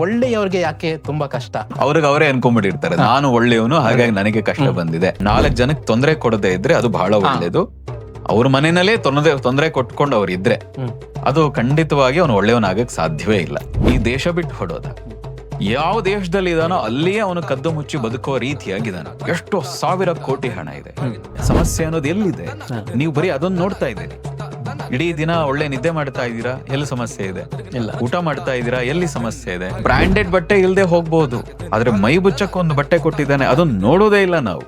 ಒಳ್ಳೆಯವ್ರಿಗೆ ಯಾಕೆ ತುಂಬಾ ಕಷ್ಟ? ಅವ್ರಿಗೆ ಅವರೇ ಅನ್ಕೊಂಡ್ಬಿಟ್ಟಿರ್ತಾರೆ, ನಾನು ಒಳ್ಳೆಯವನು ಹಾಗಾಗಿ ನನಗೆ ಕಷ್ಟ ಬಂದಿದೆ. 4 ಜನಕ್ಕೆ ತೊಂದರೆ ಕೊಡದೆ ಇದ್ರೆ ಅದು ಬಹಳ ಒಳ್ಳೇದು. ಅವ್ರ ಮನೆಯಲ್ಲೇ ತೊಂದರೆ ಕೊಟ್ಕೊಂಡು ಅವ್ರು ಇದ್ರೆ ಅದು ಖಂಡಿತವಾಗಿ ಅವನು ಒಳ್ಳೆಯವನಾಗಕ್ ಸಾಧ್ಯವೇ ಇಲ್ಲ. ಈ ದೇಶ ಬಿಟ್ಟು ಹೊಡೋದ, ಯಾವ ದೇಶದಲ್ಲಿ ಇದಾನೋ ಅಲ್ಲಿಯೇ ಅವನು ಕದ್ದು ಮುಚ್ಚಿ ಬದುಕುವ ರೀತಿಯಾಗಿದ್ದಾನೆ. ಎಷ್ಟೋ ಸಾವಿರ ಕೋಟಿ ಹಣ ಇದೆ. ಸಮಸ್ಯೆ ಅನ್ನೋದು ಎಲ್ಲಿದೆ? ನೀವು ಬರೀ ಅದನ್ನ ನೋಡ್ತಾ ಇದ್ದೀರಿ. ಇಡೀ ದಿನ ಒಳ್ಳೆ ನಿದ್ದೆ ಮಾಡ್ತಾ ಇದ್ದೀರಾ, ಎಲ್ಲಿ ಸಮಸ್ಯೆ ಇದೆ? ಇಲ್ಲ. ಊಟ ಮಾಡ್ತಾ ಇದ್ದೀರಾ, ಎಲ್ಲಿ ಸಮಸ್ಯೆ ಇದೆ? ಬ್ರಾಂಡೆಡ್ ಬಟ್ಟೆ ಇಲ್ದೆ ಹೋಗ್ಬಹುದು, ಆದ್ರೆ ಮೈ ಬುಚ್ಚಕ್ಕೆ ಒಂದು ಬಟ್ಟೆ ಕೊಟ್ಟಿದ್ದಾನೆ, ಅದನ್ನ ನೋಡೋದೇ ಇಲ್ಲ ನಾವು.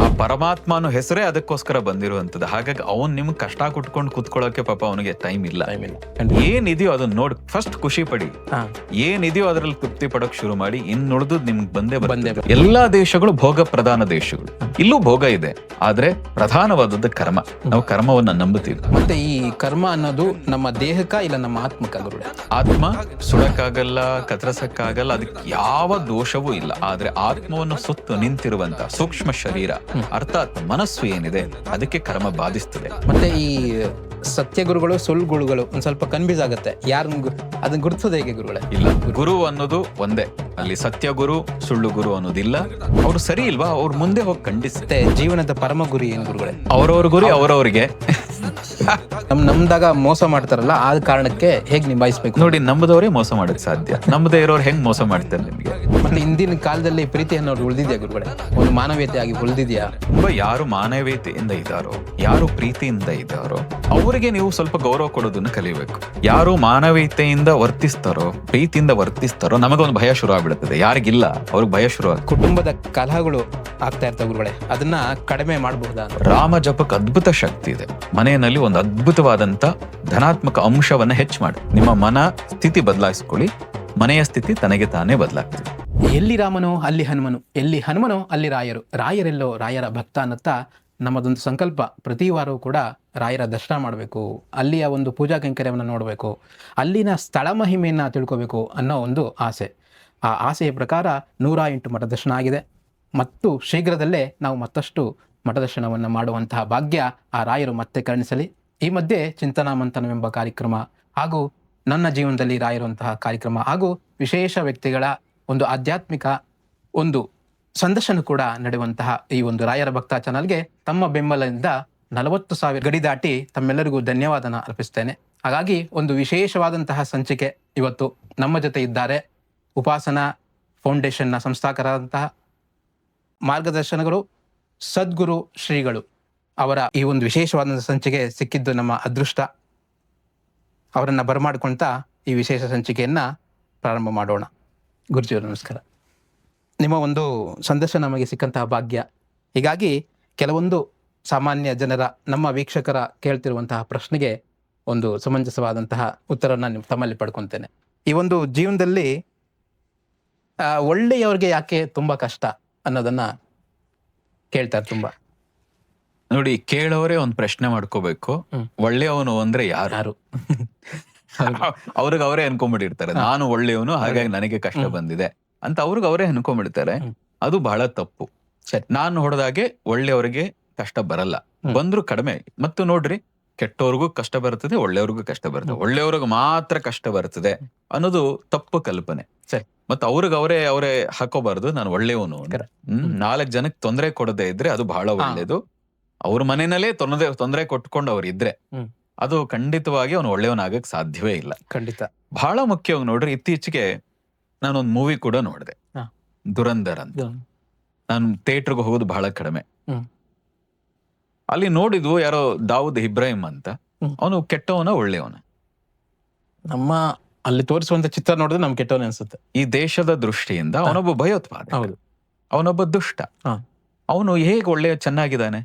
ಆ ಪರಮಾತ್ಮನ ಹೆಸರೇ ಅದಕ್ಕೋಸ್ಕರ ಬಂದಿರುವಂತದ್ದು. ಹಾಗಾಗಿ ಅವನ್ ನಿಮ್ಗೆ ಕಷ್ಟ ಕುಟ್ಕೊಂಡು ಕುತ್ಕೊಳ್ಳೋಕೆ ಪಾಪ ಅವನಿಗೆ ಟೈಮ್ ಇಲ್ಲ. ಏನಿದೆಯೋ ಅದನ್ನ ನೋಡ್, ಫಸ್ಟ್ ಖುಷಿ ಪಡಿ. ಏನಿದೆಯೋ ಅದ್ರಲ್ಲಿ ತೃಪ್ತಿ ಪಡೋಕ್ ಶುರು ಮಾಡಿ, ಇನ್ ನುಳಿದು ನಿಮ್ಗೆ ಬಂದೇ. ಎಲ್ಲಾ ದೇಶಗಳು ಭೋಗ ಪ್ರಧಾನ ದೇಶಗಳು. ಇಲ್ಲೂ ಭೋಗ ಇದೆ, ಆದ್ರೆ ಪ್ರಧಾನವಾದದ್ದು ಕರ್ಮ. ನಾವು ಕರ್ಮವನ್ನ ನಂಬುತ್ತೀವಿ. ಮತ್ತೆ ಈ ಕರ್ಮ ಅನ್ನೋದು ನಮ್ಮ ದೇಹಕ್ಕ ಇಲ್ಲ ನಮ್ಮ ಆತ್ಮಕ್ಕ ಗುರುಡೆ? ಆತ್ಮ ಸುಡಕ್ಕಾಗಲ್ಲ, ಕತ್ತರಿಸಕ್ಕಾಗಲ್ಲ, ಅದಕ್ಕೆ ಯಾವ ದೋಷವೂ ಇಲ್ಲ. ಆದ್ರೆ ಆತ್ಮವನ್ನು ಸುತ್ತು ನಿಂತಿರುವಂತ ಸೂಕ್ಷ್ಮ ಶರೀರ ಅರ್ಥಾತ್ ಮನಸ್ಸು ಏನಿದೆ ಅದಕ್ಕೆ ಕರ್ಮ ಬಾಧಿಸ್ತದೆ. ಮತ್ತೆ ಈ ಸತ್ಯ ಗುರುಗಳು ಸುಳ್ಳು ಗುರುಗಳು ಒಂದ್ ಸ್ವಲ್ಪ ಕನ್ಫ್ಯೂಸ್ ಆಗುತ್ತೆ. ಅದನ್ನ ಗುರುತಿಸೋದು ಹೇಗೆ ಗುರುಗಳೇ? ಇಲ್ಲ, ಗುರು ಅನ್ನೋದು ಒಂದೇ. ಅಲ್ಲಿ ಸತ್ಯ ಗುರು ಸುಳ್ಳು ಗುರು ಅನ್ನೋದಿಲ್ಲ. ಅವ್ರು ಸರಿ ಇಲ್ವಾ, ಅವ್ರ ಮುಂದೆ ಹೋಗಿ ಖಂಡಿಸುತ್ತೆ. ಜೀವನದ ಪರಮ ಗುರಿ ಏನು ಗುರುಗಳೇ? ಅವ್ರವ್ರ ಗುರಿ ಅವ್ರವ್ರಿಗೆ. ನಮ್ದಾಗ ಮೋಸ ಮಾಡ್ತಾರಲ್ಲ, ಆದ ಕಾರಣಕ್ಕೆ ಹೇಗ್ ನಿಭಾಯಿಸ್ಬೇಕು? ನೋಡಿ, ನಂಬದವರೇ ಮೋಸ ಮಾಡಕ್ ಸಾಧ್ಯ, ನಂಬದೇ ಇರೋರು ಹೆಂಗ್ ಮೋಸ ಮಾಡ್ತಾರೆ ನಿಮ್ಗೆ? ಮತ್ತೆ ಇಂದಿನ ಕಾಲದಲ್ಲಿ ಪ್ರೀತಿ ಅನ್ನೋದು ಉಳಿದಿದ್ಯಾ ಗುರುಗಳೇ? ಒಂದು ಮಾನವೀಯತೆ ಆಗಿ ಉಳಿದಿದ್ಯಾ? ತುಂಬಾ ಯಾರು ಮಾನವೀಯತೆಯಿಂದ ಇದ್ದಾರೋ, ಯಾರು ಪ್ರೀತಿಯಿಂದ ಇದ್ದಾರೋ ಅವರಿಗೆ ನೀವು ಸ್ವಲ್ಪ ಗೌರವ ಕೊಡೋದನ್ನ ಕಲಿಬೇಕು. ಯಾರು ಮಾನವೀಯತೆಯಿಂದ ವರ್ತಿಸ್ತಾರೋ, ಪ್ರೀತಿಯಿಂದ ವರ್ತಿಸ್ತಾರೋ, ನಮಗೊಂದು ಭಯ ಶುರು ಆಗ್ಬಿಡುತ್ತದೆ. ಯಾರಿಗಿಲ್ಲ ಅವ್ರಿಗೆ ಭಯ ಶುರು ಆಗ. ಕುಟುಂಬದ ಕಲಹಗಳು ಆಗ್ತಾ ಇರ್ತಾವ ಗುರುಗಳೇ, ಅದನ್ನ ಕಡಿಮೆ ಮಾಡಬಹುದಾ? ರಾಮ ಜಪಕ್ಕೆ ಅದ್ಭುತ ಶಕ್ತಿ ಇದೆ. ಮನೆಯಲ್ಲಿ ಒಂದು ಅದ್ಭುತವಾದಂತ ಧನಾತ್ಮಕ ಅಂಶವನ್ನ ಹೆಚ್ಚು ಮಾಡಿ ನಿಮ್ಮ ಮನ ಸ್ಥಿತಿ ಬದಲಾಯಿಸ್ಕೊಳ್ಳಿ, ಮನೆಯ ಸ್ಥಿತಿ ತನಗೆ ತಾನೇ ಬದಲಾಗ್ತದೆ. ಎಲ್ಲಿ ರಾಮನೋ ಅಲ್ಲಿ ಹನುಮನು, ಎಲ್ಲಿ ಹನುಮನೋ ಅಲ್ಲಿ ರಾಯರು, ರಾಯರೆಲ್ಲೋ ರಾಯರ ಭಕ್ತ ಅನ್ನತ್ತಾ ನಮ್ಮದೊಂದು ಸಂಕಲ್ಪ. ಪ್ರತಿ ವಾರವೂ ಕೂಡ ರಾಯರ ದರ್ಶನ ಮಾಡಬೇಕು, ಅಲ್ಲಿಯ ಒಂದು ಪೂಜಾ ಕೈಂಕರ್ಯವನ್ನು ನೋಡಬೇಕು, ಅಲ್ಲಿನ ಸ್ಥಳ ಮಹಿಮೆಯನ್ನು ತಿಳ್ಕೋಬೇಕು ಅನ್ನೋ ಒಂದು ಆಸೆ. ಆ ಆಸೆಯ ಪ್ರಕಾರ 108 ಮಠ ದರ್ಶನ ಆಗಿದೆ. ಮತ್ತು ಶೀಘ್ರದಲ್ಲೇ ನಾವು ಮತ್ತಷ್ಟು ಮಠ ದರ್ಶನವನ್ನು ಮಾಡುವಂತಹ ಭಾಗ್ಯ ಆ ರಾಯರು ಮತ್ತೆ ಕರುಣಿಸಲಿ. ಈ ಮಧ್ಯೆ ಚಿಂತನಾ ಮಂಥನವೆಂಬ ಕಾರ್ಯಕ್ರಮ ಹಾಗೂ ನನ್ನ ಜೀವನದಲ್ಲಿ ರಾಯರುವಂತಹ ಕಾರ್ಯಕ್ರಮ ಹಾಗೂ ವಿಶೇಷ ವ್ಯಕ್ತಿಗಳ ಒಂದು ಆಧ್ಯಾತ್ಮಿಕ ಒಂದು ಸಂದರ್ಶನ ಕೂಡ ನಡೆಯುವಂತಹ ಈ ಒಂದು ರಾಯರ ಭಕ್ತ ಚಾನಲ್ಗೆ ತಮ್ಮ ಬೆಂಬಲದಿಂದ 40,000 ಗಡಿ ದಾಟಿ ತಮ್ಮೆಲ್ಲರಿಗೂ ಧನ್ಯವಾದನ ಅರ್ಪಿಸ್ತೇನೆ. ಹಾಗಾಗಿ ಒಂದು ವಿಶೇಷವಾದಂತಹ ಸಂಚಿಕೆ ಇವತ್ತು ನಮ್ಮ ಜೊತೆ ಇದ್ದಾರೆ. ಉಪಾಸನಾ ಫೌಂಡೇಶನ್ನ ಸಂಸ್ಥಾಪಕರಾದಂತಹ ಮಾರ್ಗದರ್ಶನಗಳು ಸದ್ಗುರು ಶ್ರೀಗಳು ಅವರ ಈ ಒಂದು ವಿಶೇಷವಾದ ಸಂಚಿಕೆ ಸಿಕ್ಕಿದ್ದು ನಮ್ಮ ಅದೃಷ್ಟ. ಅವರನ್ನು ಬರಮಾಡ್ಕೊಳ್ತಾ ಈ ವಿಶೇಷ ಸಂಚಿಕೆಯನ್ನು ಪ್ರಾರಂಭ ಮಾಡೋಣ. ಗುರುಜಿಯವರು ನಮಸ್ಕಾರ. ನಿಮ್ಮ ಒಂದು ಸಂದರ್ಶನ ನಮಗೆ ಸಿಕ್ಕಂತಹ ಭಾಗ್ಯ. ಹೀಗಾಗಿ ಕೆಲವೊಂದು ಸಾಮಾನ್ಯ ಜನರ, ನಮ್ಮ ವೀಕ್ಷಕರ ಕೇಳ್ತಿರುವಂತಹ ಪ್ರಶ್ನೆಗೆ ಒಂದು ಸಮಂಜಸವಾದಂತಹ ಉತ್ತರನ ತಮ್ಮಲ್ಲಿ ಪಡ್ಕೊತೇನೆ. ಈ ಒಂದು ಜೀವನದಲ್ಲಿ ಒಳ್ಳೆಯವ್ರಿಗೆ ಯಾಕೆ ತುಂಬಾ ಕಷ್ಟ ಅನ್ನೋದನ್ನ ಕೇಳ್ತಾರೆ ತುಂಬಾ. ನೋಡಿ, ಕೇಳೋರೇ ಒಂದ್ ಪ್ರಶ್ನೆ ಮಾಡ್ಕೋಬೇಕು, ಒಳ್ಳೆಯವನು ಅಂದ್ರೆ ಯಾರು? ಅವ್ರಿಗೆ ಅವರೇ ಅನ್ಕೊಂಡ್ಬಿಟ್ಟಿರ್ತಾರೆ, ನಾನು ಒಳ್ಳೆಯವನು ಹಾಗಾಗಿ ನನಗೆ ಕಷ್ಟ ಬಂದಿದೆ ಅಂತ ಅವ್ರಿಗೆ ಅವರೇ ಅನ್ಕೊಂಡ್ಬಿಡ್ತಾರೆ. ಅದು ಬಹಳ ತಪ್ಪು. ನಾನು ಹೊಡೆದಾಗೆ ಒಳ್ಳೆಯವರಿಗೆ ಕಷ್ಟ ಬರಲ್ಲ, ಬಂದ್ರು ಕಡಿಮೆ. ಮತ್ತು ನೋಡ್ರಿ, ಕೆಟ್ಟವ್ರಿಗೂ ಕಷ್ಟ ಬರ್ತದೆ, ಒಳ್ಳೆಯವ್ರಿಗೂ ಕಷ್ಟ ಬರ್ತದೆ. ಒಳ್ಳೆಯವ್ರಿಗೆ ಮಾತ್ರ ಕಷ್ಟ ಬರ್ತದೆ ಅನ್ನೋದು ತಪ್ಪು ಕಲ್ಪನೆ. ಮತ್ತೆ ಅವ್ರಿಗೆ ಅವರೇ ಹಾಕೋಬಾರ್ದು ನಾನು ಒಳ್ಳೆಯವನು. 4 ಜನಕ್ಕೆ ತೊಂದರೆ ಕೊಡದೆ ಇದ್ರೆ ಅದು ಬಹಳ ಒಳ್ಳೇದು. ಅವ್ರ ಮನೆಯಲ್ಲೇ ತೊಂದರೆ ಕೊಟ್ಕೊಂಡು ಅವ್ರು ಇದ್ರೆ ಅದು ಖಂಡಿತವಾಗಿ ಅವನು ಒಳ್ಳೆಯವನಾಗಕ್ ಸಾಧ್ಯವೇ ಇಲ್ಲ. ಖಂಡಿತ. ಬಹಳ ಮುಖ್ಯವಾಗಿ ನೋಡ್ರಿ, ಇತ್ತೀಚೆಗೆ ನಾನೊಂದು ಮೂವಿ ಕೂಡ ನೋಡಿದೆ, ದುರಂಧರ್ ಅಂತ. ನಾನು ಥಿಯೇಟರ್ಗೆ ಹೋಗೋದು ಬಹಳ ಕಡಿಮೆ. ಅಲ್ಲಿ ನೋಡಿದ್ವು ಯಾರೋ ದಾವೂದ್ ಇಬ್ರಾಹಿಂ ಅಂತ. ಅವನು ಕೆಟ್ಟವನ ಒಳ್ಳೆಯವನ? ನಮ್ಮ ಅಲ್ಲಿ ತೋರಿಸುವಂತ ಚಿತ್ರ ನೋಡಿದ್ರೆ ನಮ್ಗೆ ಕೆಟ್ಟವನೇ ಅನ್ಸುತ್ತೆ. ಈ ದೇಶದ ದೃಷ್ಟಿಯಿಂದ ಅವನೊಬ್ಬ ಭಯೋತ್ಪಾದಕ, ಅವನೊಬ್ಬ ದುಷ್ಟ. ಅವನು ಹೇಗೆ ಒಳ್ಳೆಯ ಚೆನ್ನಾಗಿದ್ದಾನೆ?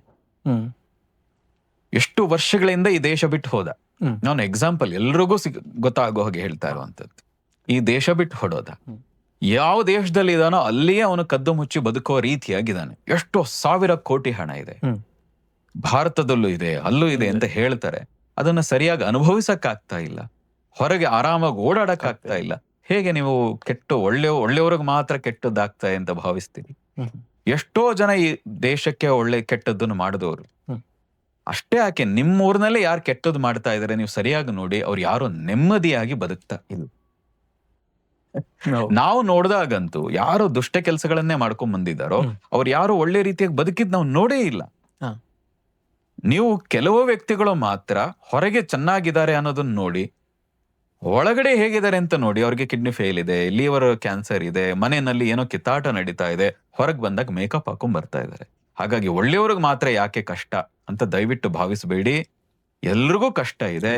ಎಷ್ಟು ವರ್ಷಗಳಿಂದ ಈ ದೇಶ ಬಿಟ್ಟು ಹೋದ. ನಾನು ಎಕ್ಸಾಂಪಲ್ ಎಲ್ರಿಗೂ ಗೊತ್ತಾಗೋ ಹಾಗೆ ಹೇಳ್ತಾ ಇರುವಂತದ್ದು. ಈ ದೇಶ ಬಿಟ್ಟು ಹೊಡೋದ, ಯಾವ ದೇಶದಲ್ಲಿ ಇದಾನೋ ಅಲ್ಲಿಯೇ ಅವನು ಕದ್ದು ಮುಚ್ಚಿ ಬದುಕುವ ರೀತಿಯಾಗಿದ್ದಾನೆ. ಎಷ್ಟೋ ಸಾವಿರ ಕೋಟಿ ಹಣ ಇದೆ, ಭಾರತದಲ್ಲೂ ಇದೆ, ಅಲ್ಲೂ ಇದೆ ಅಂತ ಹೇಳ್ತಾರೆ. ಅದನ್ನ ಸರಿಯಾಗಿ ಅನುಭವಿಸಕ್ ಆಗ್ತಾ ಇಲ್ಲ, ಹೊರಗೆ ಆರಾಮಾಗಿ ಓಡಾಡಕ್ ಆಗ್ತಾ ಇಲ್ಲ. ಹೇಗೆ ನೀವು ಒಳ್ಳೆಯವ್ರಿಗೆ ಮಾತ್ರ ಕೆಟ್ಟದ್ದಾಗ್ತಾ ಅಂತ ಭಾವಿಸ್ತೀರಿ? ಎಷ್ಟೋ ಜನ ಈ ದೇಶಕ್ಕೆ ಒಳ್ಳೆ ಕೆಟ್ಟದ್ದನ್ನು ಮಾಡಿದವರು. ಅಷ್ಟೇ ಯಾಕೆ, ನಿಮ್ಮ ಊರಿನಲ್ಲೇ ಯಾರು ಕೆಟ್ಟದ್ದು ಮಾಡ್ತಾ ಇದಾರೆ ನೀವು ಸರಿಯಾಗಿ ನೋಡಿ, ಅವ್ರು ಯಾರೋ ನೆಮ್ಮದಿಯಾಗಿ ಬದುಕ್ತಾ ಇಲ್ಲ. ನಾವು ನೋಡಿದಾಗಂತೂ ಯಾರು ದುಷ್ಟ ಕೆಲಸಗಳನ್ನೇ ಮಾಡ್ಕೊಂಡ್ ಬಂದಿದ್ದಾರೋ ಅವ್ರು ಯಾರು ಒಳ್ಳೆ ರೀತಿಯಾಗಿ ಬದುಕಿದ್ ನಾವು ನೋಡೇ ಇಲ್ಲ. ಹಾ. ನೀವು ಕೆಲವು ವ್ಯಕ್ತಿಗಳು ಮಾತ್ರ ಹೊರಗೆ ಚೆನ್ನಾಗಿದ್ದಾರೆ ಅನ್ನೋದನ್ನ ನೋಡಿ ಒಳಗಡೆ ಹೇಗಿದ್ದಾರೆ ಅಂತ ನೋಡಿ. ಅವ್ರಿಗೆ ಕಿಡ್ನಿ ಫೇಲ್ ಇದೆ, ಲಿವರ್ ಕ್ಯಾನ್ಸರ್ ಇದೆ, ಮನೆಯಲ್ಲಿ ಏನೋ ಕಿತ್ತಾಟ ನಡೀತಾ ಇದೆ, ಹೊರಗೆ ಬಂದಾಗ ಮೇಕಪ್ ಹಾಕೊಂಡ್ ಬರ್ತಾ ಇದ್ದಾರೆ. ಹಾಗಾಗಿ ಒಳ್ಳೆಯವ್ರಿಗೆ ಮಾತ್ರ ಯಾಕೆ ಕಷ್ಟ ಅಂತ ದಯವಿಟ್ಟು ಭಾವಿಸಬೇಡಿ. ಎಲ್ರಿಗೂ ಕಷ್ಟ ಇದೆ.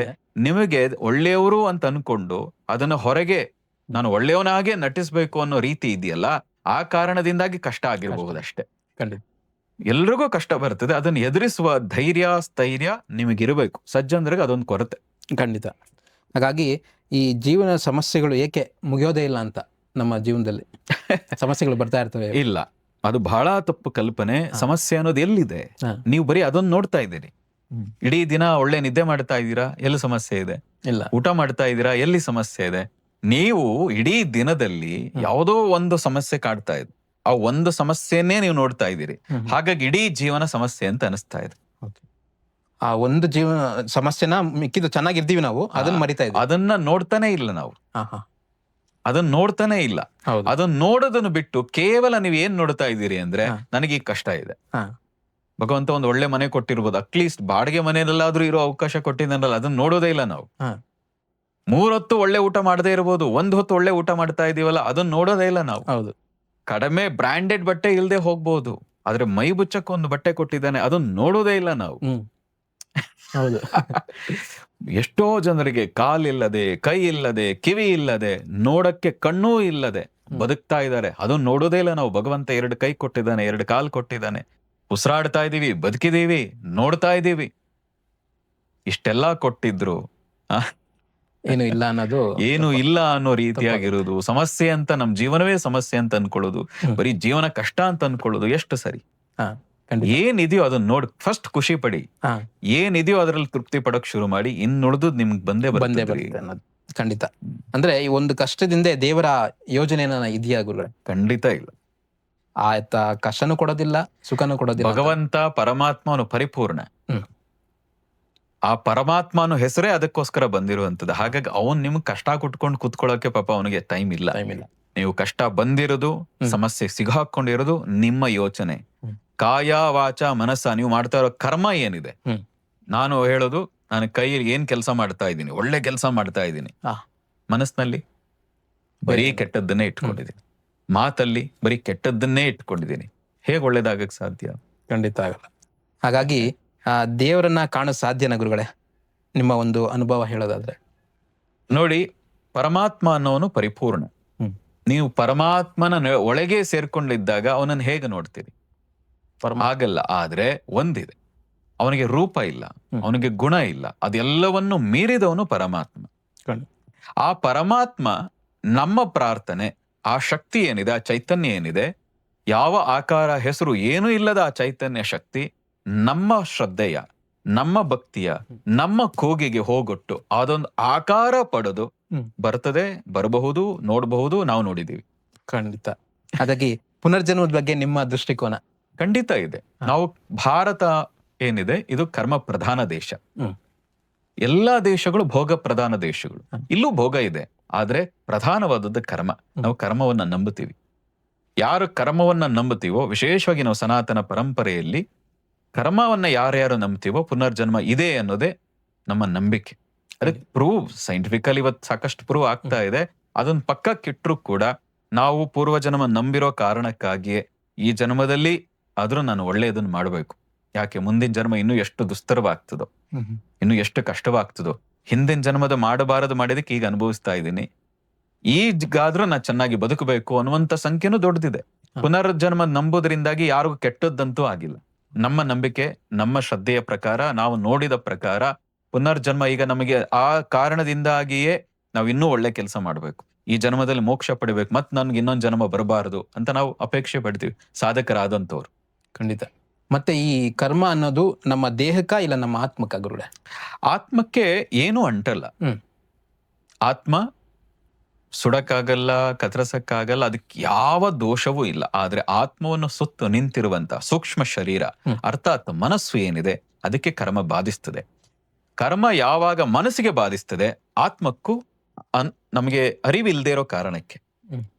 ನಿಮಗೆ ಒಳ್ಳೆಯವರು ಅಂತ ಅನ್ಕೊಂಡು ಅದನ್ನ ಹೊರಗೆ ನಾನು ಒಳ್ಳೆಯವನಾಗೆ ನಟಿಸ್ಬೇಕು ಅನ್ನೋ ರೀತಿ ಇದೆಯಲ್ಲ, ಆ ಕಾರಣದಿಂದಾಗಿ ಕಷ್ಟ ಆಗಿರಬಹುದಷ್ಟೇ. ಖಂಡಿತ ಎಲ್ರಿಗೂ ಕಷ್ಟ ಬರ್ತದೆ. ಅದನ್ನ ಎದುರಿಸುವ ಧೈರ್ಯ ಸ್ಥೈರ್ಯ ನಿಮಗಿರಬೇಕು. ಸಜ್ಜನರಿಗೆ ಅದೊಂದು ಕೊರತೆ. ಖಂಡಿತ. ಹಾಗಾಗಿ ಈ ಜೀವನ ಸಮಸ್ಯೆಗಳು ಏಕೆ ಮುಗಿಯೋದೇ ಇಲ್ಲ ಅಂತ, ನಮ್ಮ ಜೀವನದಲ್ಲಿ ಸಮಸ್ಯೆಗಳು ಬರ್ತಾ ಇರ್ತವೆ. ಇಲ್ಲ, ಅದು ಬಹಳ ತಪ್ಪು ಕಲ್ಪನೆ. ಸಮಸ್ಯೆ ಅನ್ನೋದು ಎಲ್ಲಿದೆ? ನೀವು ಬರೀ ಅದನ್ನ ನೋಡ್ತಾ ಇದ್ದೀರಿ. ಇಡೀ ದಿನ ಒಳ್ಳೆ ನಿದ್ದೆ ಮಾಡ್ತಾ ಇದ್ದೀರಾ, ಎಲ್ಲಿ ಸಮಸ್ಯೆ ಇದೆ? ಇಲ್ಲ. ಊಟ ಮಾಡ್ತಾ ಇದ್ದೀರಾ, ಎಲ್ಲಿ ಸಮಸ್ಯೆ ಇದೆ? ನೀವು ಇಡೀ ದಿನದಲ್ಲಿ ಯಾವುದೋ ಒಂದು ಸಮಸ್ಯೆ ಕಾಡ್ತಾ ಇದೆ. ಆ ಒಂದು ಸಮಸ್ಯೆನೇ ನೀವು ನೋಡ್ತಾ ಇದ್ದೀರಿ. ಹಾಗಾಗಿ ಇಡೀ ಜೀವನ ಸಮಸ್ಯೆ ಅಂತ ಅನಿಸ್ತಾ ಇದೆ. ಆ ಒಂದು ಜೀವನ ಸಮಸ್ಯೆನ ಮಿಕ್ಕಿದ್ದು ಚೆನ್ನಾಗಿರ್ತೀವಿ ನಾವು, ಅದನ್ನ ಮರಿತಾ ಇದ್ದೀವಿ. ಅದನ್ನ ನೋಡ್ತಾನೆ ಇಲ್ಲ ನಾವು. ಅದನ್ನ ನೋಡ್ತಾನೆ ಇಲ್ಲ. ಅದನ್ನ ನೋಡೋದನ್ನು ಬಿಟ್ಟು ಕೇವಲ ನೀವು ಏನ್ ನೋಡ್ತಾ ಇದ್ದೀರಿ ಅಂದ್ರೆ, ನನಗೆ ಈ ಕಷ್ಟ ಇದೆ, ಭಗವಂತ ಒಂದು ಒಳ್ಳೆ ಮನೆ ಕೊಟ್ಟಿರ್ಬೋದು, ಅಟ್ಲೀಸ್ಟ್ ಬಾಡಿಗೆ ಮನೆಯಲ್ಲಾದ್ರೂ ಇರೋ ಅವಕಾಶ ಕೊಟ್ಟಿದ್ದಾನಲ್ಲ, ಅದನ್ನ ನೋಡೋದೇ ಇಲ್ಲ ನಾವು. 3 ಹೊತ್ತು ಒಳ್ಳೆ ಊಟ ಮಾಡದೇ ಇರ್ಬೋದು, 1 ಹೊತ್ತು ಒಳ್ಳೆ ಊಟ ಮಾಡ್ತಾ ಇದೀವಲ್ಲ, ಅದನ್ನ ನೋಡೋದೇ ಇಲ್ಲ ನಾವು. ಹೌದು. ಕಡಿಮೆ ಬ್ರಾಂಡೆಡ್ ಬಟ್ಟೆ ಇಲ್ದೆ ಹೋಗ್ಬೋದು, ಆದ್ರೆ ಮೈ ಬುಚ್ಚಕ್ಕೆ ಒಂದು ಬಟ್ಟೆ ಕೊಟ್ಟಿದ್ದಾನೆ, ಅದನ್ನ ನೋಡೋದೇ ಇಲ್ಲ ನಾವು. ಹೌದು. ಎಷ್ಟೋ ಜನರಿಗೆ ಕಾಲಿಲ್ಲದೆ, ಕೈ ಇಲ್ಲದೆ, ಕಿವಿ ಇಲ್ಲದೆ, ನೋಡಕ್ಕೆ ಕಣ್ಣೂ ಇಲ್ಲದೆ ಬದುಕ್ತಾ ಇದ್ದಾರೆ. ಅದನ್ನ ನೋಡೋದೇ ಇಲ್ಲ ನಾವು. ಭಗವಂತ 2 ಕೈ ಕೊಟ್ಟಿದ್ದಾನೆ, 2 ಕಾಲ್ ಕೊಟ್ಟಿದ್ದಾನೆ, ಉಸಿರಾಡ್ತಾ ಇದೀವಿ, ಬದುಕಿದೀವಿ, ನೋಡ್ತಾ ಇದೀವಿ. ಇಷ್ಟೆಲ್ಲಾ ಕೊಟ್ಟಿದ್ರು ಏನು ಇಲ್ಲ ಅನ್ನೋದು, ಏನು ಇಲ್ಲ ಅನ್ನೋ ರೀತಿಯಾಗಿರೋದು, ಸಮಸ್ಯೆ ಅಂತ ನಮ್ ಜೀವನವೇ ಸಮಸ್ಯೆ ಅಂತ ಅನ್ಕೊಳ್ಳೋದು, ಬರೀ ಜೀವನ ಕಷ್ಟ ಅಂತ ಅನ್ಕೊಳ್ಳೋದು ಎಷ್ಟು ಸರಿ? ಏನಿದೆಯೋ ಅದನ್ನ ನೋಡಿ ಫಸ್ಟ್ ಖುಷಿ ಪಡಿ. ಏನಿದೆಯೋ ಅದ್ರಲ್ಲಿ ತೃಪ್ತಿ ಪಡಕ್ ಶುರು ಮಾಡಿ, ಇನ್ನುಳಿದು ನಿಮ್ಗೆ ಬಂದೇ ಬರುತ್ತೆ ಅನ್ನೋದು ಖಂಡಿತ. ಅಂದ್ರೆ ಈ ಒಂದು ಕಷ್ಟದಿಂದ ದೇವರ ಯೋಜನೆ ಇದೆಯಾ ಗುರುಗಳೇ? ಖಂಡಿತ ಇಲ್ಲ. ಆಯ್ತ ಕಷ್ಟನೂ ಕೊಡೋದಿಲ್ಲ, ಸುಖನೂ ಕೊಡೋದಿಲ್ಲ. ಭಗವಂತ ಪರಮಾತ್ಮನು ಪರಿಪೂರ್ಣ. ಆ ಪರಮಾತ್ಮನು ಹೆಸರೇ ಅದಕ್ಕೋಸ್ಕರ ಬಂದಿರುವಂತದ್ದು. ಹಾಗಾಗಿ ಅವನ್ ನಿಮ್ಗೆ ಕಷ್ಟ ಕುಟ್ಕೊಂಡು ಕುತ್ಕೊಳ್ಳೋಕೆ ಪಾಪ ಅವನಿಗೆ ಟೈಮ್ ಇಲ್ಲ. ನೀವು ಕಷ್ಟ ಬಂದಿರೋದು, ಸಮಸ್ಯೆ ಸಿಗಾಕೊಂಡಿರೋದು ನಿಮ್ಮ ಯೋಚನೆ, ಕಾಯ ವಾಚ ಮನಸ್ಸ, ನೀವು ಮಾಡ್ತಾ ಇರೋ ಕರ್ಮ ಏನಿದೆ. ನಾನು ಹೇಳೋದು, ನಾನು ಕೈಯಲ್ಲಿ ಏನ್ ಕೆಲಸ ಮಾಡ್ತಾ ಇದ್ದೀನಿ, ಒಳ್ಳೆ ಕೆಲಸ ಮಾಡ್ತಾ ಇದ್ದೀನಿ, ಮನಸ್ಸಿನಲ್ಲಿ ಬರೀ ಕೆಟ್ಟದ್ದನ್ನೇ ಇಟ್ಕೊಂಡಿದ್ದೀನಿ, ಮಾತಲ್ಲಿ ಬರೀ ಕೆಟ್ಟದ್ದನ್ನೇ ಇಟ್ಕೊಂಡಿದ್ದೀನಿ, ಹೇಗೆ ಒಳ್ಳೇದಾಗಕ್ ಸಾಧ್ಯ? ಖಂಡಿತ ಆಗಲ್ಲ. ಹಾಗಾಗಿ ದೇವರನ್ನ ಕಾಣೋ ಸಾಧ್ಯನಾ ಗುರುಗಳೇ, ನಿಮ್ಮ ಒಂದು ಅನುಭವ ಹೇಳೋದಾದ್ರೆ? ನೋಡಿ, ಪರಮಾತ್ಮ ಅನ್ನೋನು ಪರಿಪೂರ್ಣ. ನೀವು ಪರಮಾತ್ಮನ ಒಳಗೆ ಸೇರ್ಕೊಂಡಿದ್ದಾಗ ಅವನನ್ನು ಹೇಗೆ ನೋಡ್ತೀರಿ? ಆಗಲ್ಲ. ಆದ್ರೆ ಒಂದಿದೆ, ಅವನಿಗೆ ರೂಪ ಇಲ್ಲ, ಅವನಿಗೆ ಗುಣ ಇಲ್ಲ, ಅದೆಲ್ಲವನ್ನು ಮೀರಿದವನು ಪರಮಾತ್ಮ. ಆ ಪರಮಾತ್ಮ ನಮ್ಮ ಪ್ರಾರ್ಥನೆ, ಆ ಶಕ್ತಿ ಏನಿದೆ, ಆ ಚೈತನ್ಯ ಏನಿದೆ, ಯಾವ ಆಕಾರ ಹೆಸರು ಏನೂ ಇಲ್ಲದ ಆ ಚೈತನ್ಯ ಶಕ್ತಿ ನಮ್ಮ ಶ್ರದ್ಧೆಯ, ನಮ್ಮ ಭಕ್ತಿಯ, ನಮ್ಮ ಕೂಗಿಗೆ ಹೋಗೊಟ್ಟು ಅದೊಂದು ಆಕಾರ ಪಡೆದು ಬರ್ತದೆ, ಬರಬಹುದು, ನೋಡಬಹುದು, ನಾವು ನೋಡಿದೀವಿ. ಖಂಡಿತ. ಹಾಗಾಗಿ ಪುನರ್ಜನ್ಮದ ಬಗ್ಗೆ ನಿಮ್ಮ ದೃಷ್ಟಿಕೋನ? ಖಂಡಿತ ಇದೆ. ನಾವು ಭಾರತ ಏನಿದೆ, ಇದು ಕರ್ಮ ಪ್ರಧಾನ ದೇಶ. ಎಲ್ಲಾ ದೇಶಗಳು ಭೋಗ ಪ್ರಧಾನ ದೇಶಗಳು. ಇಲ್ಲೂ ಭೋಗ ಇದೆ, ಆದ್ರೆ ಪ್ರಧಾನವಾದದ್ದು ಕರ್ಮ. ನಾವು ಕರ್ಮವನ್ನ ನಂಬುತ್ತೀವಿ. ಯಾರು ಕರ್ಮವನ್ನ ನಂಬುತ್ತೀವೋ, ವಿಶೇಷವಾಗಿ ನಾವು ಸನಾತನ ಪರಂಪರೆಯಲ್ಲಿ ಕರ್ಮವನ್ನ ಯಾರ್ಯಾರು ನಂಬ್ತೀವೋ ಪುನರ್ಜನ್ಮ ಇದೆ ಅನ್ನೋದೇ ನಮ್ಮ ನಂಬಿಕೆ. ಅದಕ್ಕೆ ಪ್ರೂವ್ ಸೈಂಟಿಫಿಕಲಿ ಇವತ್ತು ಸಾಕಷ್ಟು ಪ್ರೂವ್ ಆಗ್ತಾ ಇದೆ. ಅದನ್ನ ಪಕ್ಕಕ್ಕಿಟ್ರು ಕೂಡ ನಾವು ಪೂರ್ವಜನ್ಮ ನಂಬಿರೋ ಕಾರಣಕ್ಕಾಗಿಯೇ ಈ ಜನ್ಮದಲ್ಲಿ ಆದ್ರೂ ನಾನು ಒಳ್ಳೆಯದನ್ನ ಮಾಡಬೇಕು. ಯಾಕೆ ಮುಂದಿನ ಜನ್ಮ ಇನ್ನೂ ಎಷ್ಟು ದುಸ್ತರವಾಗ್ತದೋ, ಇನ್ನು ಎಷ್ಟು ಕಷ್ಟವಾಗ್ತದೋ, ಹಿಂದಿನ ಜನ್ಮದ ಮಾಡಬಾರದು ಮಾಡಿದಕ್ಕೆ ಈಗ ಅನುಭವಿಸ್ತಾ ಇದ್ದೀನಿ, ಈಗಾದ್ರೂ ನಾ ಚೆನ್ನಾಗಿ ಬದುಕಬೇಕು ಅನ್ನುವಂತ ಸಂಖ್ಯೆನೂ ದೊಡ್ಡದಿದೆ. ಪುನರ್ಜನ್ಮ ನಂಬೋದ್ರಿಂದಾಗಿ ಯಾರಿಗೂ ಕೆಟ್ಟದ್ದಂತೂ ಆಗಿಲ್ಲ. ನಮ್ಮ ನಂಬಿಕೆ, ನಮ್ಮ ಶ್ರದ್ಧೆಯ ಪ್ರಕಾರ, ನಾವು ನೋಡಿದ ಪ್ರಕಾರ ಪುನರ್ಜನ್ಮ ಈಗ ನಮಗೆ ಆ ಕಾರಣದಿಂದಾಗಿಯೇ ನಾವು ಇನ್ನೂ ಒಳ್ಳೆ ಕೆಲಸ ಮಾಡ್ಬೇಕು, ಈ ಜನ್ಮದಲ್ಲಿ ಮೋಕ್ಷ ಪಡಿಬೇಕು, ಮತ್ ನನ್ಗೆ ಇನ್ನೊಂದು ಜನ್ಮ ಬರಬಾರದು ಅಂತ ನಾವು ಅಪೇಕ್ಷೆ ಪಡ್ತೀವಿ, ಸಾಧಕರಾದಂಥವ್ರು. ಖಂಡಿತ. ಮತ್ತೆ ಈ ಕರ್ಮ ಅನ್ನೋದು ನಮ್ಮ ದೇಹಕ್ಕ ಇಲ್ಲ ನಮ್ಮ ಆತ್ಮಕ್ಕ ಗುರುಗಳೇ? ಆತ್ಮಕ್ಕೆ ಏನು ಅಂಟಲ್ಲ. ಆತ್ಮ ಸುಡಕ್ಕಾಗಲ್ಲ, ಕತ್ತರಿಸಕ್ಕಾಗಲ್ಲ, ಅದಕ್ಕೆ ಯಾವ ದೋಷವೂ ಇಲ್ಲ. ಆದ್ರೆ ಆತ್ಮವನ್ನು ಸುತ್ತು ನಿಂತಿರುವಂತ ಸೂಕ್ಷ್ಮ ಶರೀರ ಅರ್ಥಾತ್ ಮನಸ್ಸು ಏನಿದೆ, ಅದಕ್ಕೆ ಕರ್ಮ ಬಾಧಿಸ್ತದೆ. ಕರ್ಮ ಯಾವಾಗ ಮನಸ್ಸಿಗೆ ಬಾಧಿಸ್ತದೆ, ಆತ್ಮಕ್ಕೂ ನಮಗೆ ಅರಿವಿಲ್ದೇ ಇರೋ ಕಾರಣಕ್ಕೆ,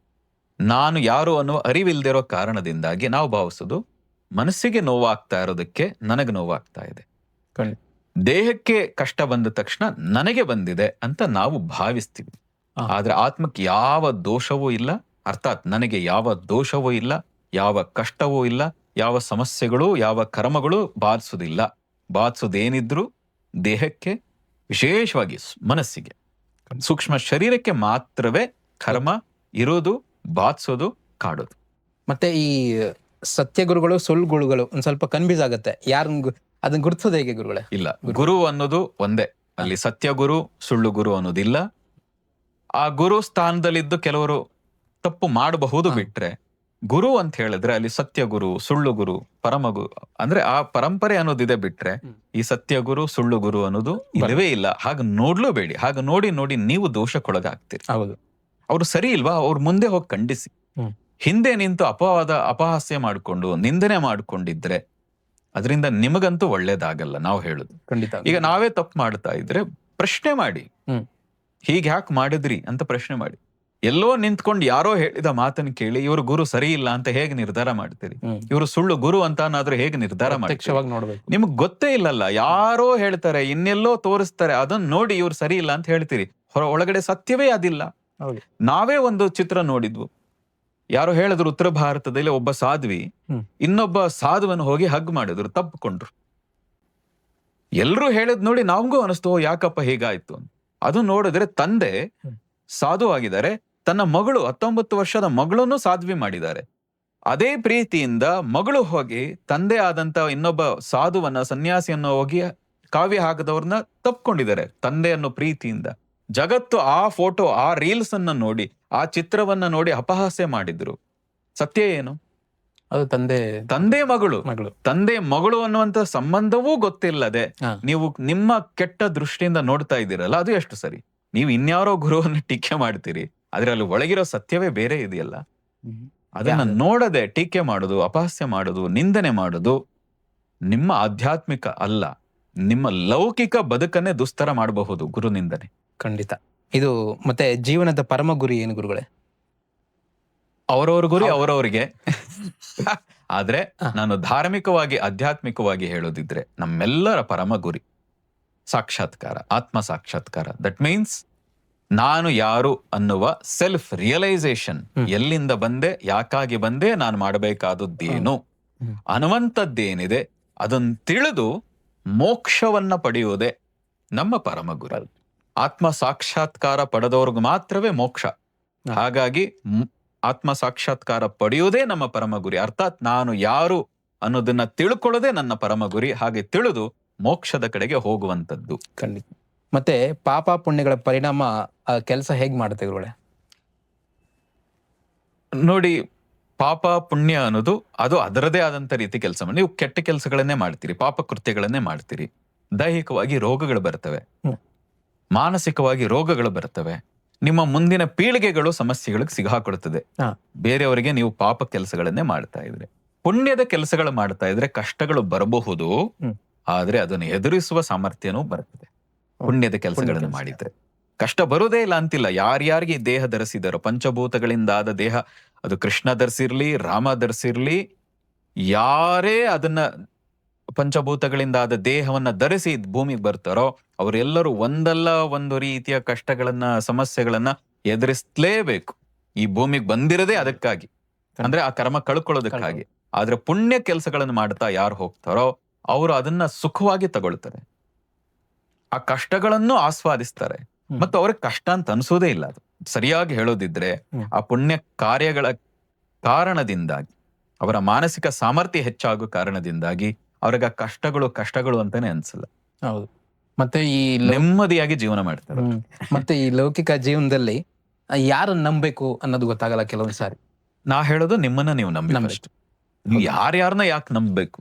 ನಾನು ಯಾರು ಅನ್ನುವ ಅರಿವಿಲ್ದೇ ಇರೋ ಕಾರಣದಿಂದಾಗಿ ನಾವು ಭಾವಿಸೋದು ಮನಸ್ಸಿಗೆ ನೋವಾಗ್ತಾ ಇರೋದಕ್ಕೆ ನನಗೆ ನೋವಾಗ್ತಾ ಇದೆ, ದೇಹಕ್ಕೆ ಕಷ್ಟ ಬಂದ ತಕ್ಷಣ ನನಗೆ ಬಂದಿದೆ ಅಂತ ನಾವು ಭಾವಿಸ್ತೀವಿ. ಆದ್ರೆ ಆತ್ಮಕ್ಕೆ ಯಾವ ದೋಷವೂ ಇಲ್ಲ, ಅರ್ಥಾತ್ ನನಗೆ ಯಾವ ದೋಷವೂ ಇಲ್ಲ, ಯಾವ ಕಷ್ಟವೂ ಇಲ್ಲ, ಯಾವ ಸಮಸ್ಯೆಗಳು ಯಾವ ಕರ್ಮಗಳು ಬಾಧಿಸೋದಿಲ್ಲ. ಬಾಧಿಸೋದೇನಿದ್ರು ದೇಹಕ್ಕೆ, ವಿಶೇಷವಾಗಿ ಮನಸ್ಸಿಗೆ, ಸೂಕ್ಷ್ಮ ಶರೀರಕ್ಕೆ ಮಾತ್ರವೇ ಕರ್ಮ ಇರೋದು, ಬಾಧಿಸೋದು, ಕಾಡೋದು. ಮತ್ತೆ ಈ ಸತ್ಯ ಗುರುಗಳು ಸುಳ್ಳು ಗುರುಗಳು ಒಂದ್ ಸ್ವಲ್ಪ ಕನ್ಫ್ಯೂಸ್ ಆಗುತ್ತೆ, ಅದನ್ನ ಗುರುತಿಸೋದು ಹೇಗೆ ಗುರುಗಳೇ? ಇಲ್ಲ, ಗುರು ಅನ್ನೋದು ಒಂದೇ, ಅಲ್ಲಿ ಸತ್ಯ ಗುರು ಸುಳ್ಳು ಗುರು ಅನ್ನೋದಿಲ್ಲ. ಆ ಗುರು ಸ್ಥಾನದಲ್ಲಿದ್ದು ಕೆಲವರು ತಪ್ಪು ಮಾಡಬಹುದು, ಬಿಟ್ರೆ ಗುರು ಅಂತ ಹೇಳಿದ್ರೆ ಅಲ್ಲಿ ಸತ್ಯ ಗುರು ಸುಳ್ಳು ಗುರು ಪರಮ ಗುರು ಅಂದ್ರೆ ಆ ಪರಂಪರೆ ಅನ್ನೋದಿದೆ, ಬಿಟ್ರೆ ಈ ಸತ್ಯ ಗುರು ಸುಳ್ಳು ಗುರು ಅನ್ನೋದು ಇಲ್ಲವೇ ಇಲ್ಲ. ಹಾಗೆ ನೋಡ್ಲೂಬೇಡಿ. ಹಾಗೆ ನೋಡಿ ನೋಡಿ ನೀವು ದೋಷಕ್ಕೊಳಗಾಗ್ತೀರಿ. ಹೌದು, ಅವ್ರು ಸರಿ ಇಲ್ವಾ, ಅವ್ರ ಮುಂದೆ ಹೋಗಿ ಖಂಡಿಸಿ. ಹಿಂದೆ ನಿಂತು ಅಪಹಾಸ್ಯ ಮಾಡಿಕೊಂಡು ನಿಂದನೆ ಮಾಡ್ಕೊಂಡಿದ್ರೆ ಅದರಿಂದ ನಿಮಗಂತೂ ಒಳ್ಳೇದಾಗಲ್ಲ. ನಾವು ಹೇಳುದು, ಖಂಡಿತ. ಈಗ ನಾವೇ ತಪ್ಪು ಮಾಡ್ತಾ ಇದ್ರೆ ಪ್ರಶ್ನೆ ಮಾಡಿ, ಹೀಗೆ ಯಾಕೆ ಮಾಡಿದ್ರಿ ಅಂತ ಪ್ರಶ್ನೆ ಮಾಡಿ. ಎಲ್ಲೋ ನಿಂತ್ಕೊಂಡು ಯಾರೋ ಹೇಳಿದ ಮಾತನ್ನು ಕೇಳಿ ಇವರು ಗುರು ಸರಿ ಇಲ್ಲ ಅಂತ ಹೇಗೆ ನಿರ್ಧಾರ ಮಾಡ್ತೀರಿ? ಇವರು ಸುಳ್ಳು ಗುರು ಅಂತ ಅನ್ನಾದ್ರೂ ಹೇಗೆ ನಿರ್ಧಾರ ಮಾಡ್ತೀರಿ? ನಿಮಗ್ ಗೊತ್ತೇ ಇಲ್ಲಲ್ಲ, ಯಾರೋ ಹೇಳ್ತಾರೆ, ಇನ್ನೆಲ್ಲೋ ತೋರಿಸ್ತಾರೆ, ಅದನ್ನ ನೋಡಿ ಇವ್ರು ಸರಿ ಇಲ್ಲ ಅಂತ ಹೇಳ್ತೀರಿ. ಒಳಗಡೆ ಸತ್ಯವೇ ಅದಿಲ್ಲ. ನಾವೇ ಒಂದು ಚಿತ್ರ ನೋಡಿದ್ವು, ಯಾರೋ ಹೇಳಿದ್ರು ಉತ್ತರ ಭಾರತದಲ್ಲಿ ಒಬ್ಬ ಸಾಧ್ವಿ ಇನ್ನೊಬ್ಬ ಸಾಧುವನ್ನು ಹೋಗಿ ಹಗ್ ಮಾಡಿದ್ರು, ತಪ್ಪಿಕೊಂಡ್ರು. ಎಲ್ರೂ ಹೇಳಿದ್ ನೋಡಿ ನಮಗೂ ಅನಿಸ್ತು, ಯಾಕಪ್ಪ ಹೀಗಾಯ್ತು ಅಂತ. ಅದು ನೋಡಿದ್ರೆ ತಂದೆ ಸಾಧು ಆಗಿದ್ದಾರೆ, ತನ್ನ ಮಗಳು 19 ವರ್ಷದ ಮಗಳನ್ನು ಸಾಧ್ವಿ ಮಾಡಿದ್ದಾರೆ. ಅದೇ ಪ್ರೀತಿಯಿಂದ ಮಗಳು ಹೋಗಿ ತಂದೆ ಆದಂತ ಇನ್ನೊಬ್ಬ ಸಾಧುವನ್ನ, ಸನ್ಯಾಸಿಯನ್ನು ಹೋಗಿ ಕಾವ್ಯ ಹಾಕದವ್ರನ್ನ ತಪ್ಕೊಂಡಿದ್ದಾರೆ ತಂದೆ ಅನ್ನೋ ಪ್ರೀತಿಯಿಂದ. ಜಗತ್ತು ಆ ಫೋಟೋ, ಆ ರೀಲ್ಸ್ ಅನ್ನ ನೋಡಿ, ಆ ಚಿತ್ರವನ್ನ ನೋಡಿ ಅಪಹಾಸ್ಯ ಮಾಡಿದ್ರು. ಸತ್ಯ ಏನು? ಅದು ತಂದೆ ಮಗಳು ತಂದೆ ಮಗಳು ಅನ್ನುವಂತ ಸಂಬಂಧವೂ ಗೊತ್ತಿಲ್ಲದೆ ನೀವು ನಿಮ್ಮ ಕೆಟ್ಟ ದೃಷ್ಟಿಯಿಂದ ನೋಡ್ತಾ ಇದ್ದೀರಲ್ಲ, ಅದು ಎಷ್ಟು ಸರಿ? ನೀವು ಇನ್ಯಾರೋ ಗುರುವನ್ನು ಟೀಕೆ ಮಾಡ್ತೀರಿ, ಆದ್ರೆ ಅಲ್ಲಿ ಒಳಗಿರೋ ಸತ್ಯವೇ ಬೇರೆ ಇದೆಯಲ್ಲ. ಅದನ್ನ ನೋಡದೆ ಟೀಕೆ ಮಾಡೋದು, ಅಪಹಾಸ್ಯ ಮಾಡೋದು, ನಿಂದನೆ ಮಾಡೋದು ನಿಮ್ಮ ಆಧ್ಯಾತ್ಮಿಕ ಅಲ್ಲ, ನಿಮ್ಮ ಲೌಕಿಕ ಬದುಕನ್ನೇ ದುಸ್ತರ ಮಾಡಬಹುದು ಗುರು ನಿಂದನೆ. ಖಂಡಿತ. ಇದು ಮತ್ತೆ ಜೀವನದ ಪರಮ ಗುರಿ ಏನು ಗುರುಗಳೇ? ಅವರವ್ರ ಗುರಿ ಅವರವರಿಗೆ. ಆದ್ರೆ ನಾನು ಧಾರ್ಮಿಕವಾಗಿ ಆಧ್ಯಾತ್ಮಿಕವಾಗಿ ಹೇಳೋದಿದ್ರೆ ನಮ್ಮೆಲ್ಲರ ಪರಮ ಗುರಿ ಸಾಕ್ಷಾತ್ಕಾರ, ಆತ್ಮ ಸಾಕ್ಷಾತ್ಕಾರ. ದಟ್ ಮೀನ್ಸ್ ನಾನು ಯಾರು ಅನ್ನುವ ಸೆಲ್ಫ್ ರಿಯಲೈಸೇಷನ್. ಎಲ್ಲಿಂದ ಬಂದೆ, ಯಾಕಾಗಿ ಬಂದೆ, ನಾನು ಮಾಡಬೇಕಾದದ್ದೇನು ಅನ್ನುವಂಥದ್ದೇನಿದೆ ಅದನ್ನು ತಿಳಿದು ಮೋಕ್ಷವನ್ನ ಪಡೆಯುವುದೇ ನಮ್ಮ ಪರಮ ಗುರು. ಆತ್ಮ ಸಾಕ್ಷಾತ್ಕಾರ ಪಡೆದವ್ರಿಗೆ ಮಾತ್ರವೇ ಮೋಕ್ಷ. ಹಾಗಾಗಿ ಆತ್ಮ ಸಾಕ್ಷಾತ್ಕಾರ ಪಡೆಯುವುದೇ ನಮ್ಮ ಪರಮ ಗುರಿ. ಅರ್ಥಾತ್ ನಾನು ಯಾರು ಅನ್ನೋದನ್ನ ತಿಳ್ಕೊಳ್ಳೋದೇ ನನ್ನ ಪರಮ ಗುರಿ. ಹಾಗೆ ತಿಳಿದು ಮೋಕ್ಷದ ಕಡೆಗೆ ಹೋಗುವಂಥದ್ದು. ಖಂಡಿತ. ಮತ್ತೆ ಪಾಪ ಪುಣ್ಯಗಳ ಪರಿಣಾಮ ಕೆಲಸ ಹೇಗ್ ಮಾಡುತ್ತೆ ಗುರುಗಳೇ? ನೋಡಿ, ಪಾಪ ಪುಣ್ಯ ಅನ್ನೋದು ಅದು ಅದರದೇ ಆದಂತ ರೀತಿ ಕೆಲಸ. ನೀವು ಕೆಟ್ಟ ಕೆಲಸಗಳನ್ನೇ ಮಾಡ್ತೀರಿ, ಪಾಪ ಕೃತ್ಯಗಳನ್ನೇ ಮಾಡ್ತೀರಿ, ದೈಹಿಕವಾಗಿ ರೋಗಗಳು ಬರ್ತವೆ, ಮಾನಸಿಕವಾಗಿ ರೋಗಗಳು ಬರ್ತವೆ, ನಿಮ್ಮ ಮುಂದಿನ ಪೀಳಿಗೆಗಳು ಸಮಸ್ಯೆಗಳಿಗೆ ಸಿಗಾಕೊಳ್ತದೆ. ಬೇರೆಯವರಿಗೆ ನೀವು ಪಾಪ ಕೆಲಸಗಳನ್ನೇ ಮಾಡ್ತಾ ಇದ್ರೆ. ಪುಣ್ಯದ ಕೆಲಸಗಳು ಮಾಡ್ತಾ ಇದ್ರೆ ಕಷ್ಟಗಳು ಬರಬಹುದು, ಆದ್ರೆ ಅದನ್ನು ಎದುರಿಸುವ ಸಾಮರ್ಥ್ಯನೂ ಬರ್ತದೆ. ಪುಣ್ಯದ ಕೆಲಸಗಳನ್ನು ಮಾಡಿದ್ರೆ ಕಷ್ಟ ಬರುವುದೇ ಇಲ್ಲ ಅಂತಿಲ್ಲ. ಯಾರ್ಯಾರಿಗೆ ದೇಹ ಧರಿಸಿದಾರೋ, ಪಂಚಭೂತಗಳಿಂದ ಆದ ದೇಹ, ಅದು ಕೃಷ್ಣ ಧರಿಸಿರ್ಲಿ, ರಾಮ ಧರಿಸಿರ್ಲಿ, ಯಾರೇ ಅದನ್ನ ಪಂಚಭೂತಗಳಿಂದ ಆದ ದೇಹವನ್ನ ಧರಿಸಿ ಭೂಮಿಗೆ ಬರ್ತಾರೋ ಅವರೆಲ್ಲರೂ ಒಂದಲ್ಲ ಒಂದು ರೀತಿಯ ಕಷ್ಟಗಳನ್ನ, ಸಮಸ್ಯೆಗಳನ್ನ ಎದುರಿಸಲೇಬೇಕು. ಈ ಭೂಮಿಗೆ ಬಂದಿರದೇ ಅದಕ್ಕಾಗಿ, ಅಂದ್ರೆ ಆ ಕರ್ಮ ಕಳ್ಕೊಳ್ಳೋದಕ್ಕಾಗಿ. ಆದ್ರೆ ಪುಣ್ಯ ಕೆಲಸಗಳನ್ನು ಮಾಡ್ತಾ ಯಾರು ಹೋಗ್ತಾರೋ ಅವರು ಅದನ್ನ ಸುಖವಾಗಿ ತಗೊಳ್ತಾರೆ, ಆ ಕಷ್ಟಗಳನ್ನು ಆಸ್ವಾದಿಸ್ತಾರೆ, ಮತ್ತು ಅವ್ರಿಗೆ ಕಷ್ಟ ಅಂತ ಅನ್ಸೋದೇ ಇಲ್ಲ. ಅದು ಸರಿಯಾಗಿ ಹೇಳೋದಿದ್ರೆ ಆ ಪುಣ್ಯ ಕಾರ್ಯಗಳ ಕಾರಣದಿಂದಾಗಿ, ಅವರ ಮಾನಸಿಕ ಸಾಮರ್ಥ್ಯ ಹೆಚ್ಚಾಗೋ ಕಾರಣದಿಂದಾಗಿ ಅವ್ರಿಗೆ ಆ ಕಷ್ಟಗಳು ಅಂತಾನೆ ಅನ್ಸಲ್ಲ. ಹೌದು. ಮತ್ತೆ ಈ ನೆಮ್ಮದಿಯಾಗಿ ಜೀವನ ಮಾಡ್ತಾರೆ. ಮತ್ತೆ ಈ ಲೌಕಿಕ ಜೀವನದಲ್ಲಿ ಯಾರನ್ನ ನಂಬಬೇಕು ಅನ್ನೋದು ಗೊತ್ತಾಗಲ್ಲ ಕೆಲವೊಂದ್ ಸಾರಿ. ನಾ ಹೇಳೋದು ನಿಮ್ಮನ್ನ ನೀವು ನಂಬಿ. ನೀವು ಯಾರ್ಯಾರನ್ನ ಯಾಕೆ ನಂಬಬೇಕು?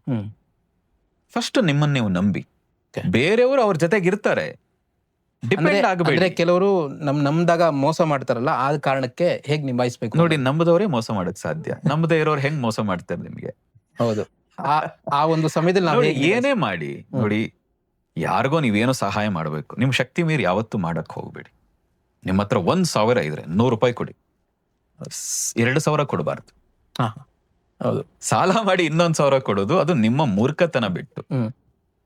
ಫಸ್ಟ್ ನಿಮ್ಮನ್ನ ನೀವು ನಂಬಿ. ಬೇರೆಯವರು ಅವ್ರ ಜೊತೆಗೆ ಇರ್ತಾರೆ, ಡಿಪೆಂಡ್ ಆಗಬೇಡಿ. ಕೆಲವರು ನಮ್ದಾಗ ಮೋಸ ಮಾಡ್ತಾರಲ್ಲ, ಆ ಕಾರಣಕ್ಕೆ ಹೇಗ್ ನಿಭಾಯಿಸ್ಬೇಕು? ನೋಡಿ, ನಂಬದವರೇ ಮೋಸ ಮಾಡಕ್ ಸಾಧ್ಯ, ನಂಬದೇ ಇರೋರು ಹೆಂಗ್ ಮೋಸ ಮಾಡ್ತಾರೆ ನಿಮ್ಗೆ? ಹೌದು. ಆ ಒಂದು ಸಮಯದಲ್ಲಿ ನಾವು ಏನೇ ಮಾಡಿ ನೋಡಿ, ಯಾರಿಗೋ ನೀವೇನೋ ಸಹಾಯ ಮಾಡ್ಬೇಕು, ನಿಮ್ ಶಕ್ತಿ ಮೀರಿ ಯಾವತ್ತೂ ಮಾಡಕ್ ಹೋಗ್ಬೇಡಿ. ನಿಮ್ಮ ಹತ್ರ 1,000 ಇದ್ರೆ 100 ರೂಪಾಯಿ ಕೊಡಿ, 2,000 ಕೊಡಬಾರ್ದು. ಹಾ, ಹೌದು. ಸಾಲ ಮಾಡಿ 1,000 ಕೊಡೋದು ಅದು ನಿಮ್ಮ ಮೂರ್ಖತನ ಬಿಟ್ಟು,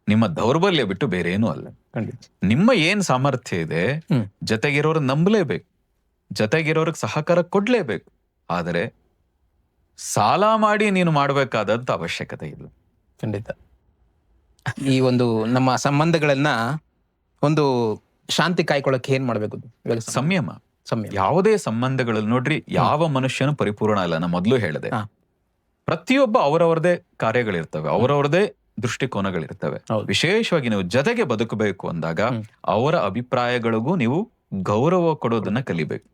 ನಿಮ್ಮ ದೌರ್ಬಲ್ಯ ಬಿಟ್ಟು ಬೇರೆ ಏನೂ ಅಲ್ಲ. ಖಂಡಿತ. ನಿಮ್ಮ ಏನ್ ಸಾಮರ್ಥ್ಯ ಇದೆ, ಜೊತೆಗಿರೋರು ನಂಬಲೇಬೇಕು, ಜೊತೆಗಿರೋರಿಗೆ ಸಹಕಾರ ಕೊಡ್ಲೇಬೇಕು. ಆದರೆ ಸಾಲ ಮಾಡಿ ನೀನು ಮಾಡಬೇಕಾದಂತ ಅವಶ್ಯಕತೆ ಇಲ್ಲ. ಖಂಡಿತ. ಈ ಒಂದು ನಮ್ಮ ಸಂಬಂಧಗಳನ್ನ ಒಂದು ಶಾಂತಿ ಕಾಯ್ಕೊಳ್ಳೋಕೆ ಏನ್ ಮಾಡ್ಬೇಕು? ಇವಾಗ ಸಂಯಮ. ಯಾವುದೇ ಸಂಬಂಧಗಳಲ್ಲಿ ನೋಡ್ರಿ, ಯಾವ ಮನುಷ್ಯನು ಪರಿಪೂರ್ಣ ಅಲ್ಲ. ನಾನು ಮೊದಲು ಹೇಳಿದೆ, ಪ್ರತಿಯೊಬ್ಬ ಅವರವರದೇ ಕಾರ್ಯಗಳಿರ್ತವೆ, ಅವರವರದೇ ದೃಷ್ಟಿಕೋನಗಳಿರ್ತವೆ. ವಿಶೇಷವಾಗಿ ನೀವು ಜೊತೆಗೆ ಬದುಕಬೇಕು ಅಂದಾಗ ಅವರ ಅಭಿಪ್ರಾಯಗಳಿಗೂ ನೀವು ಗೌರವ ಕೊಡೋದನ್ನ ಕಲಿಬೇಕು.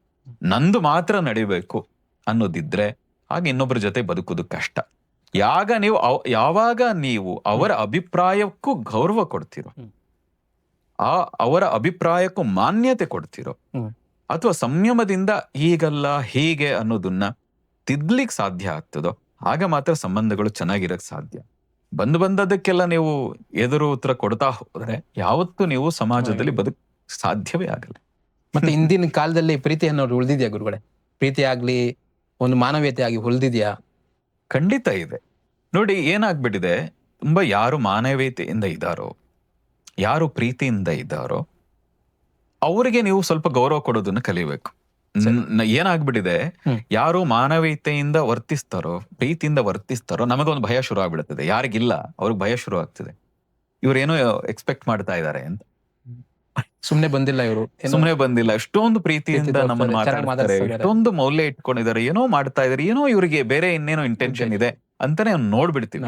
ನಂದು ಮಾತ್ರ ನಡಿಬೇಕು ಅನ್ನೋದಿದ್ರೆ ಆಗ ಇನ್ನೊಬ್ಬರ ಜೊತೆ ಬದುಕೋದು ಕಷ್ಟ. ಯಾವಾಗ ನೀವು ಅವರ ಅಭಿಪ್ರಾಯಕ್ಕೂ ಗೌರವ ಕೊಡ್ತಿರೋ, ಅವರ ಅಭಿಪ್ರಾಯಕ್ಕೂ ಮಾನ್ಯತೆ ಕೊಡ್ತಿರೋ, ಅಥವಾ ಸಂಯಮದಿಂದ ಹೀಗಲ್ಲ ಹೀಗೆ ಅನ್ನೋದನ್ನ ತಿದ್ಲಿಕ್ ಸಾಧ್ಯ ಆಗ್ತದೋ, ಆಗ ಮಾತ್ರ ಸಂಬಂಧಗಳು ಚೆನ್ನಾಗಿರಕ್ ಸಾಧ್ಯ. ಬಂದದಕ್ಕೆಲ್ಲ ನೀವು ಎದುರು ಉತ್ತರ ಕೊಡ್ತಾ ಹೋದ್ರೆ ಯಾವತ್ತೂ ನೀವು ಸಮಾಜದಲ್ಲಿ ಬದುಕ ಸಾಧ್ಯವೇ ಆಗಲ್ಲ. ಮತ್ತೆ ಇಂದಿನ ಕಾಲದಲ್ಲಿ ಪ್ರೀತಿ ಅನ್ನೋರು ಉಳಿದಿದ್ಯಾ ಗುರುಗಳೇ? ಪ್ರೀತಿ ಆಗ್ಲಿ, ಒಂದು ಮಾನವೀಯತೆ ಆಗಿ ಉಳಿದಿದ್ಯಾ? ಖಂಡಿತ ಇದೆ. ನೋಡಿ, ಏನಾಗ್ಬಿಟ್ಟಿದೆ, ತುಂಬಾ ಯಾರು ಮಾನವೀಯತೆಯಿಂದ ಇದ್ದಾರೋ, ಯಾರು ಪ್ರೀತಿಯಿಂದ ಇದ್ದಾರೋ ಅವರಿಗೆ ನೀವು ಸ್ವಲ್ಪ ಗೌರವ ಕೊಡೋದನ್ನ ಕಲಿಬೇಕು. ಏನಾಗ್ಬಿಟ್ಟಿದೆ, ಯಾರು ಮಾನವೀಯತೆಯಿಂದ ವರ್ತಿಸ್ತಾರೋ, ಪ್ರೀತಿಯಿಂದ ವರ್ತಿಸ್ತಾರೋ, ನಮಗೊಂದು ಭಯ ಶುರು ಆಗ್ಬಿಡುತ್ತದೆ. ಯಾರಿಗಿಲ್ಲ ಅವ್ರಿಗೆ ಭಯ ಶುರು ಆಗ್ತದೆ, ಇವ್ರೇನೋ ಎಕ್ಸ್ಪೆಕ್ಟ್ ಮಾಡ್ತಾ ಇದ್ದಾರೆ ಅಂತ. ಸುಮ್ನೆ ಬಂದಿಲ್ಲ ಇವರು, ಸುಮ್ನೆ ಬಂದಿಲ್ಲ, ಎಷ್ಟೊಂದು ಪ್ರೀತಿಯಿಂದ ನಮ್ಮನ್ನು ಮಾತಾಡ್ತಾರೆ, ಎಷ್ಟೊಂದು ಮೌಲ್ಯ ಇಟ್ಕೊಂಡಿದ್ದಾರೆ, ಏನೋ ಮಾಡ್ತಾ ಇದಾರೆ, ಏನೋ ಇವರಿಗೆ ಬೇರೆ ಇನ್ನೇನೋ ಇಂಟೆನ್ಷನ್ ಇದೆ ಅಂತಾನೆ ನೋಡ್ಬಿಡ್ತೀವಿ.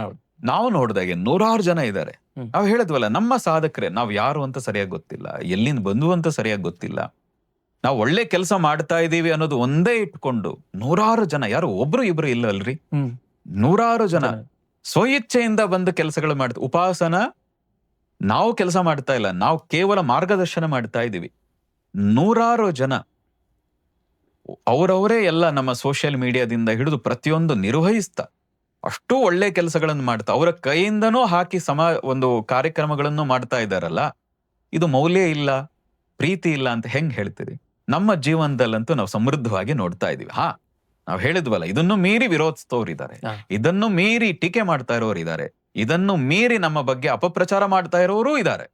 ನಾವು ನೋಡಿದಾಗೆ 100 ಜನ ಇದ್ದಾರೆ. ನಾವು ಹೇಳಿದ್ವಲ್ಲ, ನಮ್ಮ ಸಾಧಕರೇ, ನಾವ್ ಯಾರು ಅಂತ ಸರಿಯಾಗಿ ಗೊತ್ತಿಲ್ಲ, ಎಲ್ಲಿಂದ ಬಂದು ಅಂತ ಸರಿಯಾಗಿ ಗೊತ್ತಿಲ್ಲ, ನಾವು ಒಳ್ಳೆ ಕೆಲಸ ಮಾಡ್ತಾ ಇದೀವಿ ಅನ್ನೋದು ಒಂದೇ ಇಟ್ಕೊಂಡು 100 ಜನ, ಯಾರು ಒಬ್ರು ಇಬ್ರು ಇಲ್ಲ ಅಲ್ರಿ, 100 ಜನ ಸ್ವಇಚ್ಛೆಯಿಂದ ಬಂದು ಕೆಲಸಗಳು ಮಾಡ್ತಾ, ಉಪಾಸನ ನಾವು ಕೆಲಸ ಮಾಡ್ತಾ ಇಲ್ಲ, ನಾವು ಕೇವಲ ಮಾರ್ಗದರ್ಶನ ಮಾಡ್ತಾ ಇದೀವಿ. 100 ಜನ ಅವರವರೇ ಎಲ್ಲ ನಮ್ಮ ಸೋಷಿಯಲ್ ಮೀಡಿಯಾದಿಂದ ಹಿಡಿದು ಪ್ರತಿಯೊಂದು ನಿರ್ವಹಿಸ್ತಾ ಅಷ್ಟು ಒಳ್ಳೆ ಕೆಲಸಗಳನ್ನು ಮಾಡ್ತಾ, ಅವರ ಕೈಯಿಂದನೂ ಹಾಕಿ ಒಂದು ಕಾರ್ಯಕ್ರಮಗಳನ್ನು ಮಾಡ್ತಾ ಇದ್ದಾರಲ್ಲ, ಇದು ಮೌಲ್ಯ ಇಲ್ಲ, ಪ್ರೀತಿ ಇಲ್ಲ ಅಂತ ಹೆಂಗ್ ಹೇಳ್ತೀರಿ? ನಮ್ಮ ಜೀವನದಲ್ಲಂತೂ ನಾವು ಸಮೃದ್ಧವಾಗಿ ನೋಡ್ತಾ ಇದೀವಿ. ನಾವು ಹೇಳಿದ್ವಲ್ಲ, ಇದನ್ನು ಮೀರಿ ವಿರೋಧಿಸ್ತವ್ರಿದ್ದಾರೆ, ಇದನ್ನು ಮೀರಿ ಟೀಕೆ ಮಾಡ್ತಾ ಇರೋರು ಇದ್ದಾರೆ, ಇದನ್ನು ಮೀರಿ ನಮ್ಮ ಬಗ್ಗೆ ಅಪಪ್ರಚಾರ ಮಾಡ್ತಾ ಇರೋರು ಇದ್ದಾರೆ.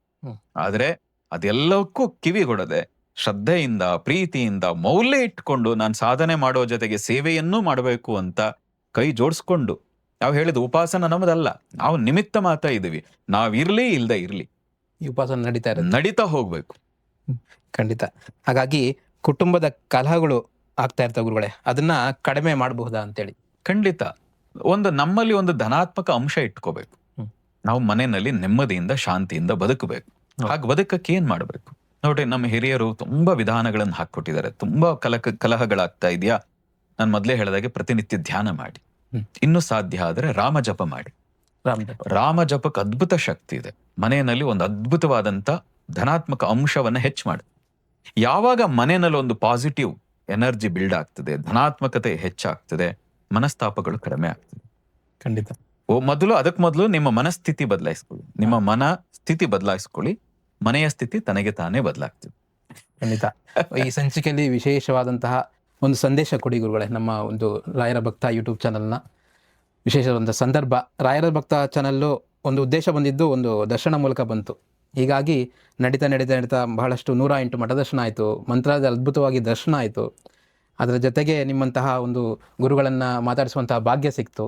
ಆದ್ರೆ ಅದೆಲ್ಲಕ್ಕೂ ಕಿವಿಗೊಡದೆ ಶ್ರದ್ಧೆಯಿಂದ, ಪ್ರೀತಿಯಿಂದ, ಮೌಲ್ಯ ಇಟ್ಕೊಂಡು ನಾನು ಸಾಧನೆ ಮಾಡೋ ಜೊತೆಗೆ ಸೇವೆಯನ್ನೂ ಮಾಡಬೇಕು ಅಂತ ಕೈ ಜೋಡಿಸ್ಕೊಂಡು, ನಾವು ಹೇಳಿದ ಉಪಾಸನ ನಮ್ಮದಲ್ಲ, ನಾವು ನಿಮಿತ್ತ ಮಾತ್ರ ಇದೀವಿ. ನಾವಿರ್ಲಿ ಇಲ್ದೇ ಇರ್ಲಿ ಈ ಉಪಾಸನ ನಡೀತಾ ಹೋಗ್ಬೇಕು. ಖಂಡಿತ. ಹಾಗಾಗಿ ಕುಟುಂಬದ ಕಲಹಗಳು ಆಗ್ತಾ ಇರ್ತಾವ ಗುರುಗಳೇ, ಅದನ್ನ ಕಡಿಮೆ ಮಾಡಬಹುದಾ ಅಂತೇಳಿ? ಖಂಡಿತ. ನಮ್ಮಲ್ಲಿ ಒಂದು ಧನಾತ್ಮಕ ಅಂಶ ಇಟ್ಕೋಬೇಕು. ನಾವು ಮನೆಯಲ್ಲಿ ನೆಮ್ಮದಿಯಿಂದ, ಶಾಂತಿಯಿಂದ ಬದುಕಬೇಕು. ಹಾಗೆ ಬದುಕಕ್ಕೆ ಏನ್ ಮಾಡ್ಬೇಕು ನೋಡ್ರಿ, ನಮ್ಮ ಹಿರಿಯರು ತುಂಬಾ ವಿಧಾನಗಳನ್ನು ಹಾಕೊಟ್ಟಿದ್ದಾರೆ. ತುಂಬಾ ಕಲಹಗಳಾಗ್ತಾ ಇದೆಯಾ, ನಾನು ಮೊದ್ಲೇ ಹೇಳಿದಾಗೆ ಪ್ರತಿನಿತ್ಯ ಧ್ಯಾನ ಮಾಡಿ, ಇನ್ನು ಸಾಧ್ಯ ಆದ್ರೆ ರಾಮ ಜಪ ಮಾಡಿ. ರಾಮ ಜಪಕ್ಕೆ ಅದ್ಭುತ ಶಕ್ತಿ ಇದೆ. ಮನೆಯಲ್ಲಿ ಒಂದು ಅದ್ಭುತವಾದಂತ ಧನಾತ್ಮಕ ಅಂಶವನ್ನ ಹೆಚ್ಚು ಮಾಡಿ. ಯಾವಾಗ ಮನೆಯಲ್ಲಿ ಒಂದು ಪಾಸಿಟಿವ್ ಎನರ್ಜಿ ಬಿಲ್ಡ್ ಆಗ್ತದೆ, ಧನಾತ್ಮಕತೆ ಹೆಚ್ಚಾಗ್ತದೆ, ಮನಸ್ತಾಪಗಳು ಕಡಿಮೆ ಆಗ್ತದೆ. ಖಂಡಿತ. ಅದಕ್ಕೆ ಮೊದಲು ನಿಮ್ಮ ಮನಸ್ಥಿತಿ ಬದಲಾಯಿಸ್ಕೊಳ್ಳಿ. ನಿಮ್ಮ ಮನ ಸ್ಥಿತಿ ಬದಲಾಯಿಸ್ಕೊಳ್ಳಿ, ಮನೆಯ ಸ್ಥಿತಿ ತನಗೆ ತಾನೇ ಬದಲಾಗ್ತದೆ. ಖಂಡಿತ. ಈ ಸಂಚಿಕೆಯಲ್ಲಿ ವಿಶೇಷವಾದಂತಹ ಒಂದು ಸಂದೇಶ ಕೊಡಿ ಗುರುಗಳೇ. ನಮ್ಮ ಒಂದು ರಾಯರ ಭಕ್ತ ಯೂಟ್ಯೂಬ್ ಚಾನಲ್ನ ವಿಶೇಷವಾದ ಸಂದರ್ಭ. ರಾಯರ ಭಕ್ತ ಚಾನಲ್ಲು ಒಂದು ಉದ್ದೇಶ ಬಂದಿದ್ದು ಒಂದು ದರ್ಶನ ಮೂಲಕ ಬಂತು. ಹೀಗಾಗಿ ನಡೀತಾ ಬಹಳಷ್ಟು 108 ಮಠ ದರ್ಶನ ಆಯಿತು, ಮಂತ್ರಾಲಯದ ಅದ್ಭುತವಾಗಿ ದರ್ಶನ ಆಯಿತು. ಅದರ ಜೊತೆಗೆ ನಿಮ್ಮಂತಹ ಒಂದು ಗುರುಗಳನ್ನು ಮಾತಾಡಿಸುವಂತಹ ಭಾಗ್ಯ ಸಿಕ್ತು.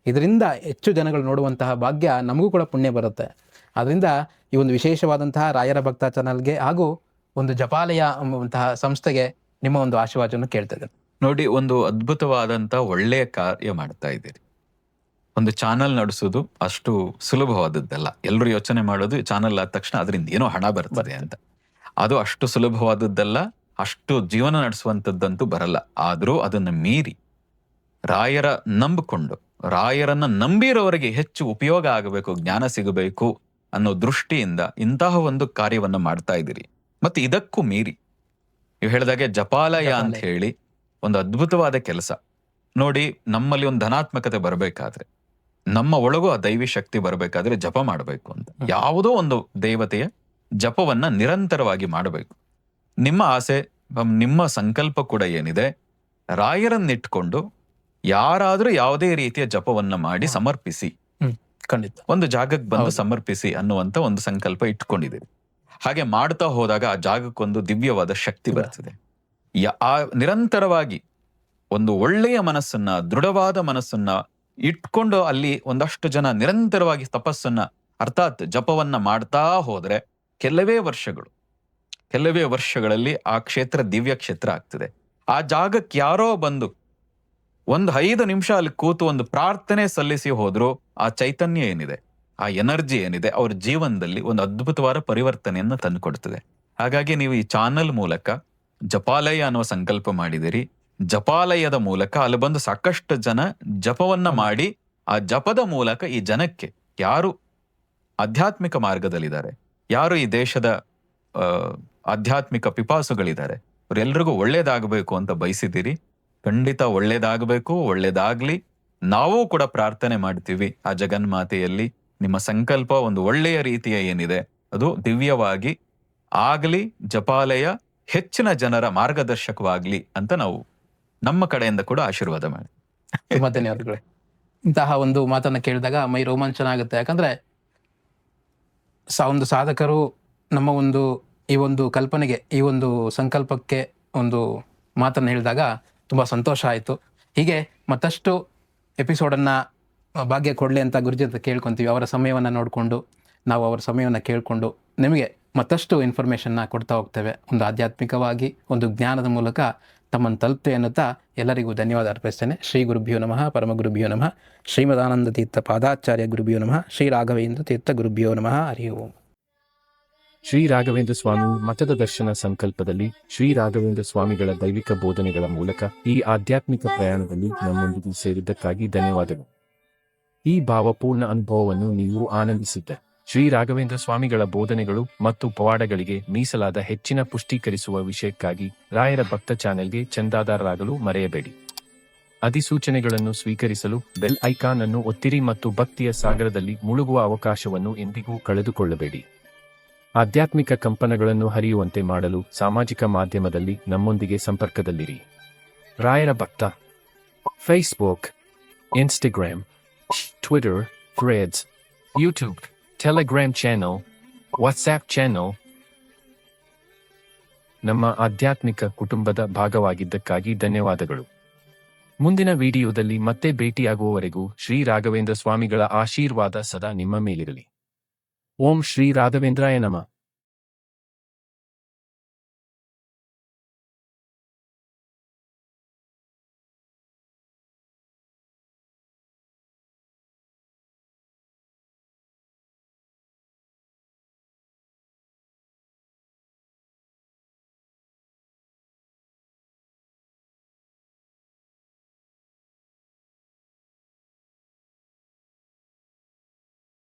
ಇದರಿಂದ ಹೆಚ್ಚು ಜನಗಳು ನೋಡುವಂತಹ ಭಾಗ್ಯ ನಮಗೂ ಕೂಡ ಪುಣ್ಯ ಬರುತ್ತೆ. ಆದ್ದರಿಂದ ಈ ಒಂದು ವಿಶೇಷವಾದಂತಹ ರಾಯರ ಭಕ್ತ ಚಾನಲ್ಗೆ ಹಾಗೂ ಒಂದು ಜಪಾಲಯ ಎಂಬಂತಹ ಸಂಸ್ಥೆಗೆ ನಿಮ್ಮ ಒಂದು ಆಶೀರ್ವಾದವನ್ನು ಕೇಳ್ತಾ ಇದ್ದೇನೆ. ನೋಡಿ, ಒಂದು ಅದ್ಭುತವಾದಂಥ ಒಳ್ಳೆಯ ಕಾರ್ಯ ಮಾಡ್ತಾ ಇದ್ದೀರಿ. ಒಂದು ಚಾನಲ್ ನಡೆಸೋದು ಅಷ್ಟು ಸುಲಭವಾದದ್ದಲ್ಲ. ಎಲ್ಲರೂ ಯೋಚನೆ ಮಾಡೋದು ಚಾನಲ್ ಆದ ತಕ್ಷಣ ಅದರಿಂದ ಏನೋ ಹಣ ಬರ್ತದೆ ಅಂತ. ಅದು ಅಷ್ಟು ಸುಲಭವಾದದ್ದಲ್ಲ, ಅಷ್ಟು ಜೀವನ ನಡೆಸುವಂಥದ್ದಂತೂ ಬರಲ್ಲ. ಆದರೂ ಅದನ್ನು ಮೀರಿ ರಾಯರ ನಂಬಿಕೊಂಡು, ರಾಯರನ್ನ ನಂಬಿರೋರಿಗೆ ಹೆಚ್ಚು ಉಪಯೋಗ ಆಗಬೇಕು, ಜ್ಞಾನ ಸಿಗಬೇಕು ಅನ್ನೋ ದೃಷ್ಟಿಯಿಂದ ಇಂತಹ ಒಂದು ಕಾರ್ಯವನ್ನ ಮಾಡ್ತಾ ಇದ್ದೀರಿ. ಮತ್ತೆ ಇದಕ್ಕೂ ಮೀರಿ ನೀವು ಹೇಳಿದಾಗೆ ಜಪಾಲಯ ಅಂತ ಹೇಳಿ ಒಂದು ಅದ್ಭುತವಾದ ಕೆಲಸ. ನೋಡಿ, ನಮ್ಮಲ್ಲಿ ಒಂದು ಧನಾತ್ಮಕತೆ ಬರಬೇಕಾದ್ರೆ, ನಮ್ಮ ಒಳಗೂ ಆ ದೈವಿ ಶಕ್ತಿ ಬರಬೇಕಾದ್ರೆ ಜಪ ಮಾಡಬೇಕು ಅಂತ. ಯಾವುದೋ ಒಂದು ದೇವತೆಯ ಜಪವನ್ನ ನಿರಂತರವಾಗಿ ಮಾಡಬೇಕು. ನಿಮ್ಮ ಆಸೆ ನಿಮ್ಮ ಸಂಕಲ್ಪ ಕೂಡ ಏನಿದೆ, ರಾಯರನ್ನಿಟ್ಕೊಂಡು ಯಾರಾದ್ರೂ ಯಾವುದೇ ರೀತಿಯ ಜಪವನ್ನ ಮಾಡಿ ಸಮರ್ಪಿಸಿ, ಖಂಡಿತ ಒಂದು ಜಾಗಕ್ಕೆ ಬಂದು ಸಮರ್ಪಿಸಿ ಅನ್ನುವಂತ ಒಂದು ಸಂಕಲ್ಪ ಇಟ್ಕೊಂಡಿದ್ದೀರಿ. ಹಾಗೆ ಮಾಡ್ತಾ ಹೋದಾಗ ಆ ಜಾಗಕ್ಕೊಂದು ದಿವ್ಯವಾದ ಶಕ್ತಿ ಬರ್ತದೆ. ನಿರಂತರವಾಗಿ ಒಂದು ಒಳ್ಳೆಯ ಮನಸ್ಸನ್ನ, ದೃಢವಾದ ಮನಸ್ಸನ್ನ ಇಟ್ಕೊಂಡು ಅಲ್ಲಿ ಒಂದಷ್ಟು ಜನ ನಿರಂತರವಾಗಿ ತಪಸ್ಸನ್ನ ಅರ್ಥಾತ್ ಜಪವನ್ನ ಮಾಡ್ತಾ ಹೋದ್ರೆ ಕೆಲವೇ ವರ್ಷಗಳಲ್ಲಿ ಆ ಕ್ಷೇತ್ರ ದಿವ್ಯ ಕ್ಷೇತ್ರ ಆಗ್ತದೆ. ಆ ಜಾಗಕ್ಕೆ ಯಾರೋ ಬಂದು ಒಂದು 5 ನಿಮಿಷ ಅಲ್ಲಿ ಕೂತು ಒಂದು ಪ್ರಾರ್ಥನೆ ಸಲ್ಲಿಸಿ ಹೋದ್ರು ಆ ಚೈತನ್ಯ ಏನಿದೆ, ಆ ಎನರ್ಜಿ ಏನಿದೆ, ಅವ್ರ ಜೀವನದಲ್ಲಿ ಒಂದು ಅದ್ಭುತವಾದ ಪರಿವರ್ತನೆಯನ್ನ ತಂದುಕೊಡ್ತದೆ. ಹಾಗಾಗಿ ನೀವು ಈ ಚಾನಲ್ ಮೂಲಕ ಜಪಾಲಯ ಅನ್ನುವ ಸಂಕಲ್ಪ ಮಾಡಿದಿರಿ. ಜಪಾಲಯದ ಮೂಲಕ ಅಲ್ಲಿ ಬಂದು ಸಾಕಷ್ಟು ಜನ ಜಪವನ್ನ ಮಾಡಿ ಆ ಜಪದ ಮೂಲಕ ಈ ಜನಕ್ಕೆ ಯಾರು ಆಧ್ಯಾತ್ಮಿಕ ಮಾರ್ಗದಲ್ಲಿದ್ದಾರೆ, ಯಾರು ಈ ದೇಶದ ಆಧ್ಯಾತ್ಮಿಕ ಪಿಪಾಸುಗಳಿದ್ದಾರೆ, ಅವರೆಲ್ಲರಿಗೂ ಒಳ್ಳೇದಾಗಬೇಕು ಅಂತ ಬಯಸಿದ್ದೀರಿ. ಖಂಡಿತ ಒಳ್ಳೇದಾಗಬೇಕು, ಒಳ್ಳೇದಾಗ್ಲಿ. ನಾವೂ ಕೂಡ ಪ್ರಾರ್ಥನೆ ಮಾಡ್ತೀವಿ ಆ ಜಗನ್ಮಾತೆಯಲ್ಲಿ ನಿಮ್ಮ ಸಂಕಲ್ಪ ಒಂದು ಒಳ್ಳೆಯ ರೀತಿಯ ಏನಿದೆ ಅದು ದಿವ್ಯವಾಗಿ ಆಗ್ಲಿ, ಜಪಾಲಯ ಹೆಚ್ಚಿನ ಜನರ ಮಾರ್ಗದರ್ಶಕವಾಗ್ಲಿ ಅಂತ ನಾವು ನಮ್ಮ ಕಡೆಯಿಂದ ಕೂಡ ಆಶೀರ್ವಾದ ಮಾಡಿ. ತುಂಬಾ ಧನ್ಯವಾದಗಳೇ. ಇಂತಹ ಒಂದು ಮಾತನ್ನ ಕೇಳಿದಾಗ ಮೈ ರೋಮಾಂಚನ ಆಗುತ್ತೆ. ಯಾಕಂದ್ರೆ ಒಂದು ಸಾಧಕರು ನಮ್ಮ ಈ ಒಂದು ಕಲ್ಪನೆಗೆ, ಈ ಒಂದು ಸಂಕಲ್ಪಕ್ಕೆ ಒಂದು ಮಾತನ್ನು ಹೇಳಿದಾಗ ತುಂಬ ಸಂತೋಷ ಆಯಿತು. ಹೀಗೆ ಮತ್ತಷ್ಟು ಎಪಿಸೋಡನ್ನು ಭಾಗ್ಯ ಕೊಡಲಿ ಅಂತ ಗುರುಜಿ ಅಂತ ಕೇಳ್ಕೊತೀವಿ. ಅವರ ಸಮಯವನ್ನು ನೋಡಿಕೊಂಡು ನಾವು ಅವರ ಸಮಯವನ್ನು ಕೇಳಿಕೊಂಡು ನಿಮಗೆ ಮತ್ತಷ್ಟು ಇನ್ಫಾರ್ಮೇಷನ್ನ ಕೊಡ್ತಾ ಹೋಗ್ತೇವೆ. ಒಂದು ಆಧ್ಯಾತ್ಮಿಕವಾಗಿ ಒಂದು ಜ್ಞಾನದ ಮೂಲಕ ತಮ್ಮನ್ನು ತಲುಪ್ತೇವೆ ಅನ್ನುತ್ತಾ ಎಲ್ಲರಿಗೂ ಧನ್ಯವಾದ ಅರ್ಪಿಸ್ತೇನೆ. ಶ್ರೀ ಗುರುಭ್ಯೋ ನಮಃ, ಪರಮ ಗುರುಭ್ಯೋ ನಮಃ, ಶ್ರೀಮದಾನಂದ ತೀರ್ಥ ಪಾದಾಚಾರ್ಯ ಗುರುಭ್ಯೋ ನಮಃ, ಶ್ರೀ ರಾಘವೇಂದ್ರ ತೀರ್ಥ ಗುರುಭ್ಯೋ ನಮಃ. ಹರಿ ಓಂ. ಶ್ರೀ ರಾಘವೇಂದ್ರ ಸ್ವಾಮಿ ಮಠದ ದರ್ಶನ ಸಂಕಲ್ಪದಲ್ಲಿ ಶ್ರೀ ರಾಘವೇಂದ್ರ ಸ್ವಾಮಿಗಳ ದೈವಿಕ ಬೋಧನೆಗಳ ಮೂಲಕ ಈ ಆಧ್ಯಾತ್ಮಿಕ ಪ್ರಯಾಣದಲ್ಲಿ ನಮ್ಮೊಂದಿಗೆ ಸೇರಿದ್ದಕ್ಕಾಗಿ ಧನ್ಯವಾದಗಳು. ಈ ಭಾವಪೂರ್ಣ ಅನುಭವವನ್ನು ನೀವು ಆನಂದಿಸಿದ್ದೆ. ಶ್ರೀ ರಾಘವೇಂದ್ರ ಸ್ವಾಮಿಗಳ ಬೋಧನೆಗಳು ಮತ್ತು ಪವಾಡಗಳಿಗೆ ಮೀಸಲಾದ ಹೆಚ್ಚಿನ ಪುಷ್ಟೀಕರಿಸುವ ವಿಷಯಕ್ಕಾಗಿ ರಾಯರ ಭಕ್ತ ಚಾನೆಲ್ಗೆ ಚಂದಾದಾರರಾಗಲು ಮರೆಯಬೇಡಿ. ಅಧಿಸೂಚನೆಗಳನ್ನು ಸ್ವೀಕರಿಸಲು ಬೆಲ್ ಐಕಾನ್ ಅನ್ನು ಒತ್ತಿರಿ ಮತ್ತು ಭಕ್ತಿಯ ಸಾಗರದಲ್ಲಿ ಮುಳುಗುವ ಅವಕಾಶವನ್ನು ಎಂದಿಗೂ ಕಳೆದುಕೊಳ್ಳಬೇಡಿ. ಆಧ್ಯಾತ್ಮಿಕ ಕಂಪನಗಳನ್ನು ಹರಿಯುವಂತೆ ಮಾಡಲು ಸಾಮಾಜಿಕ ಮಾಧ್ಯಮದಲ್ಲಿ ನಮ್ಮೊಂದಿಗೆ ಸಂಪರ್ಕದಲ್ಲಿರಿ. ರಾಯರ ಭಕ್ತ Facebook, Instagram, Twitter, Threads, YouTube, Telegram channel, WhatsApp channel. ನಮ್ಮ ಆಧ್ಯಾತ್ಮಿಕ ಕುಟುಂಬದ ಭಾಗವಾಗಿದ್ದಕ್ಕಾಗಿ ಧನ್ಯವಾದಗಳು. ಮುಂದಿನ ವಿಡಿಯೋದಲ್ಲಿ ಮತ್ತೆ ಭೇಟಿಯಾಗುವವರೆಗೂ ಶ್ರೀ ರಾಘವೇಂದ್ರ ಸ್ವಾಮಿಗಳ ಆಶೀರ್ವಾದ ಸದಾ ನಿಮ್ಮ ಮೇಲಿರಲಿ. ಓಂ ಶ್ರೀ ರಾಘವೇಂದ್ರಾಯ ನಮಃ.